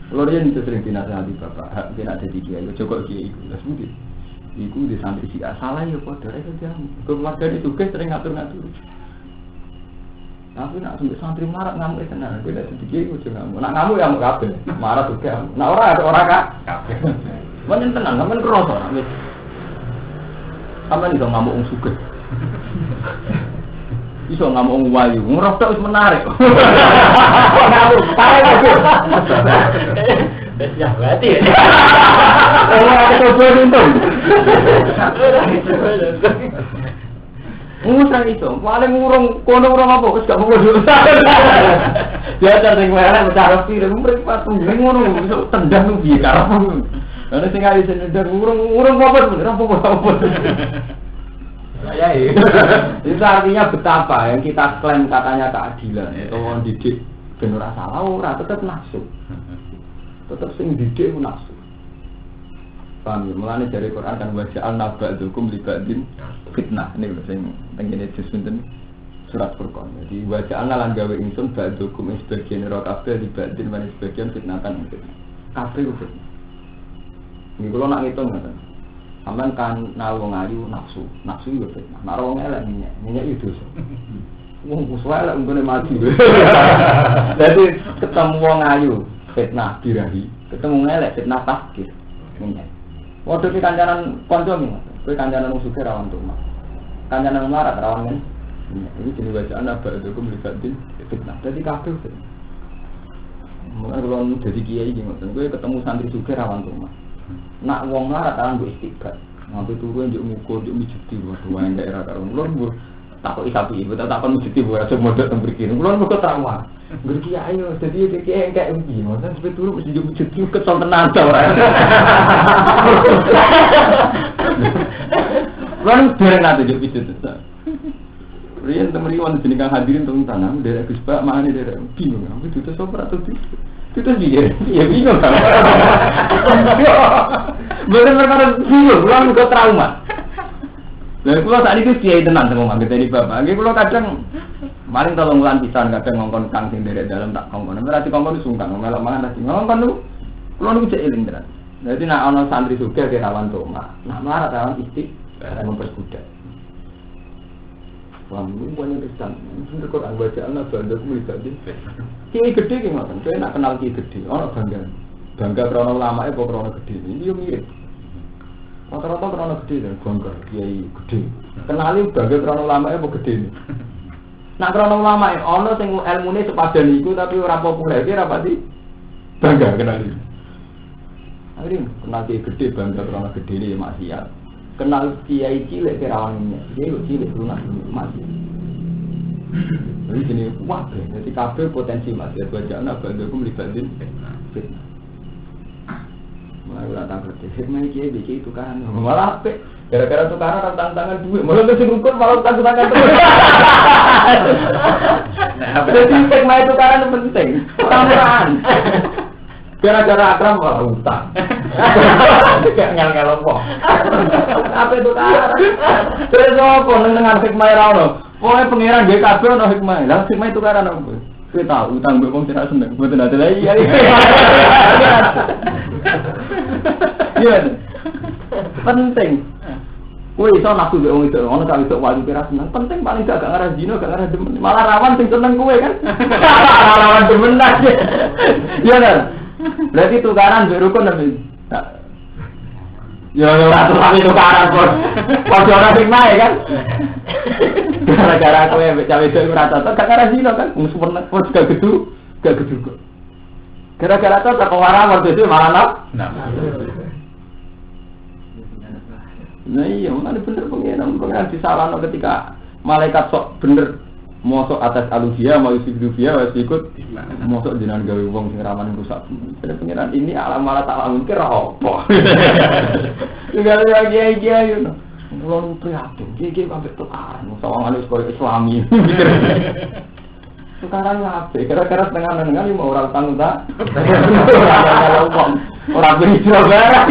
Kula yen sering dinasihati bapak, hak yen ada di kiai, cukup kiai iku. Wis mudi. Iku di santri si salah ya padha rek jam. Keluarga ditugas sering ngatur-ngatur. Tapi nak sampai santri marah ngamuk tenan. Kowe nek sedikit ojo ngamuk. Nak ngamuk ya ngamuk kabeh. Marah juga. Nak ora kabeh. Men tenan, sampean kroso nak wis. Sampeyan iso ngamuk wong sugih. Iso ngamuk wong wayu. Ngrosok wis menarik. Ngamuk parah lagi. Ya berarti. Ora coba untung. Usah itu, paling ngurung kono urung apa wis gak mau dulu. Dia sing merah cara pire mripat ngono iso tendang nang piye karo. Ana sing ali sendar ngurung apa bener apa. Saya itu artinya betapa yang kita klaim katanya keadilan atau mendidik ben ora salah ora tetep nafsu. Tetap sing didik ku nafsu. Paham ya? Mulane dari Quran kan waja'al naba'dukum libadin fitnah. Ini lho sing tengene juz pinten surat Furqan. Jadi waja'al lan gawe ingsun ba'dukum sebagian ro kabeh libadin lan sebagian fitnatan fitnah. Kabeh fitnah. Iki kula nak ngitung ngoten. Sampeyan kan wong ayu nafsu. Nafsu yo fitnah. Nek wong elek minyak itu dosa. Wong kuswa elek nggone mati. Jadi ketemu wong ayu fitnah dirahi, ketemu ngelek fitnah takdir. Minyak. Waduh ki kancanan kanca iki, kowe kancanan wong sugih rawan tumak. Kancanan marat rawan men. Ini jenenge bacaan abadhukum libatin fitnah. Dadi kabeh fitnah. Mulane kalau dadi kiai iki ngoten, kowe ketemu santri sugih rawan tumak. Nak wong marat rawan mbok istiqat. Ngambil turu njuk ngukur, njuk mijeti waduh wae daerah karo. Lho takut isapi ibu takut mesti buat rasa modal tentang berkini kulon bukan trauma berkini ayo jadi kayak uji masa sampai turun mesti jadi kesel tenan orang kulon dereng nanti jadi itu Rian teman-teman sini kan hadirin tentang tanam dari Gus Pak mana dari bingung aku itu sopra atau itu dia ya bingung kan benar-benar bingung kulon bukan trauma. Lah kula sak niku kiai tenan teng omah gede bapak. Nggih kula kadang maring 3 wulan pisan kadang ngongkon kang sing derek dalem tak kongkon. Berarti kongkon sungkan melok mangan lagi. Ngongkon niku kula niku cek eling tenan. Dadi nek ana santri sugih ke rawan toma. Nak melarat rawan istiqomah memperbudak. Wah, niku banyak pisan. Sing kok aku bacaan banda ku mripate. Kiai gede ki ngoten. Kowe nak kenal kiai gede, ana bangga. Bangga krana ulamae apa krana gede. Iki yo mirip. Rata-rata krono gede dan bangga kiai gede. Kenali bangga krono ulama apa gede. Nak krono ulama ana sing ilmune sepadan iku tapi ora populer iki ora pati bangga kenali. Akhirnya kenal kiai gede bangga krono gedene maksiat. Kenal kiai cilik kerawannya. Dia kok cilik lunas masih. Jadi gini wah, jadi kabeh potensi maksiat bacaan bangga ku mlibatin fitnah. Malah tak ngerti, hikmah kiai bikin tukaran, malah apa? Gara-gara tukaran tantangan duit, malah tu serukur malah tantangan terus. Jadi hikmah tukaran penting, tambahan. Gara-gara akram malah utang. Kayak ngel-ngel apa? Apa tukaran? Terus apa? Dengan hikmah rano, pokoknya pengiran GKB atau hikmah, lah hikmah tukaran apa? Kita tahu utang gue pun tidak seneng, betul ada lagi. Iya, penting. Kue iso nafsu be wong itu, ono tak iso wajib kira seneng. Penting paling gak ngarah zina, gak ngarah demen. Malah rawan sing seneng kue kan. Rawan demen aja. Iya kan? Berarti tukaran be rukun tapi. Ya ora tapi tukaran kok. Padha ora sing nae kan. Gara-gara kowe mbek cawe itu ora cocok, gak ngarah zina kan. Wong sempurna kok gak gedu kok. Gara-gara cocok orang waktu itu malah nah iya, mana bener pengiran disalahno ketika malaikat sok bener mosok atas alusia, mau sibduvia, wes ikut mosok jenengan gawe wong sing rawan rusak. Jadi pengiran ini alam malah tak lamun kira apa. Juga lagi yo. Kulo prihatin, iki sampe tukaran, sawangane sekolah Islami. Sekarang apa? Kira-kira setengah-setengah mau orang tanggung tak? Orang berhijrah barang.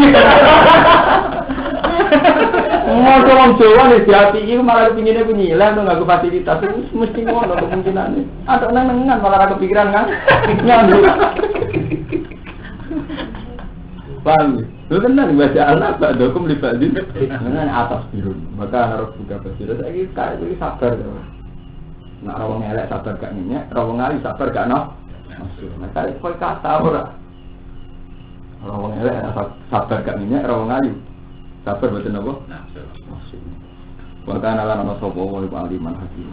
Mau orang Jawa nih hati ini malah kepinginnya penyilang tuh nggak fasilitas mesti ngono kemungkinannya. Ada nengan malah kepikiran kan? Nyambi. Paham? Lu tenang baca anak tak dokum libatin dengan atas biru. Maka harus buka basir. Saya kayak itu sabar tuh. Nak rawang elek sabar gak minyak, rawang ayu sabar gak no. Nah kali kau kata ora. Rawang elek sabar gak minyak, rawang ayu sabar betul apa? Bahkan ala nama sopo wali aliman hakim.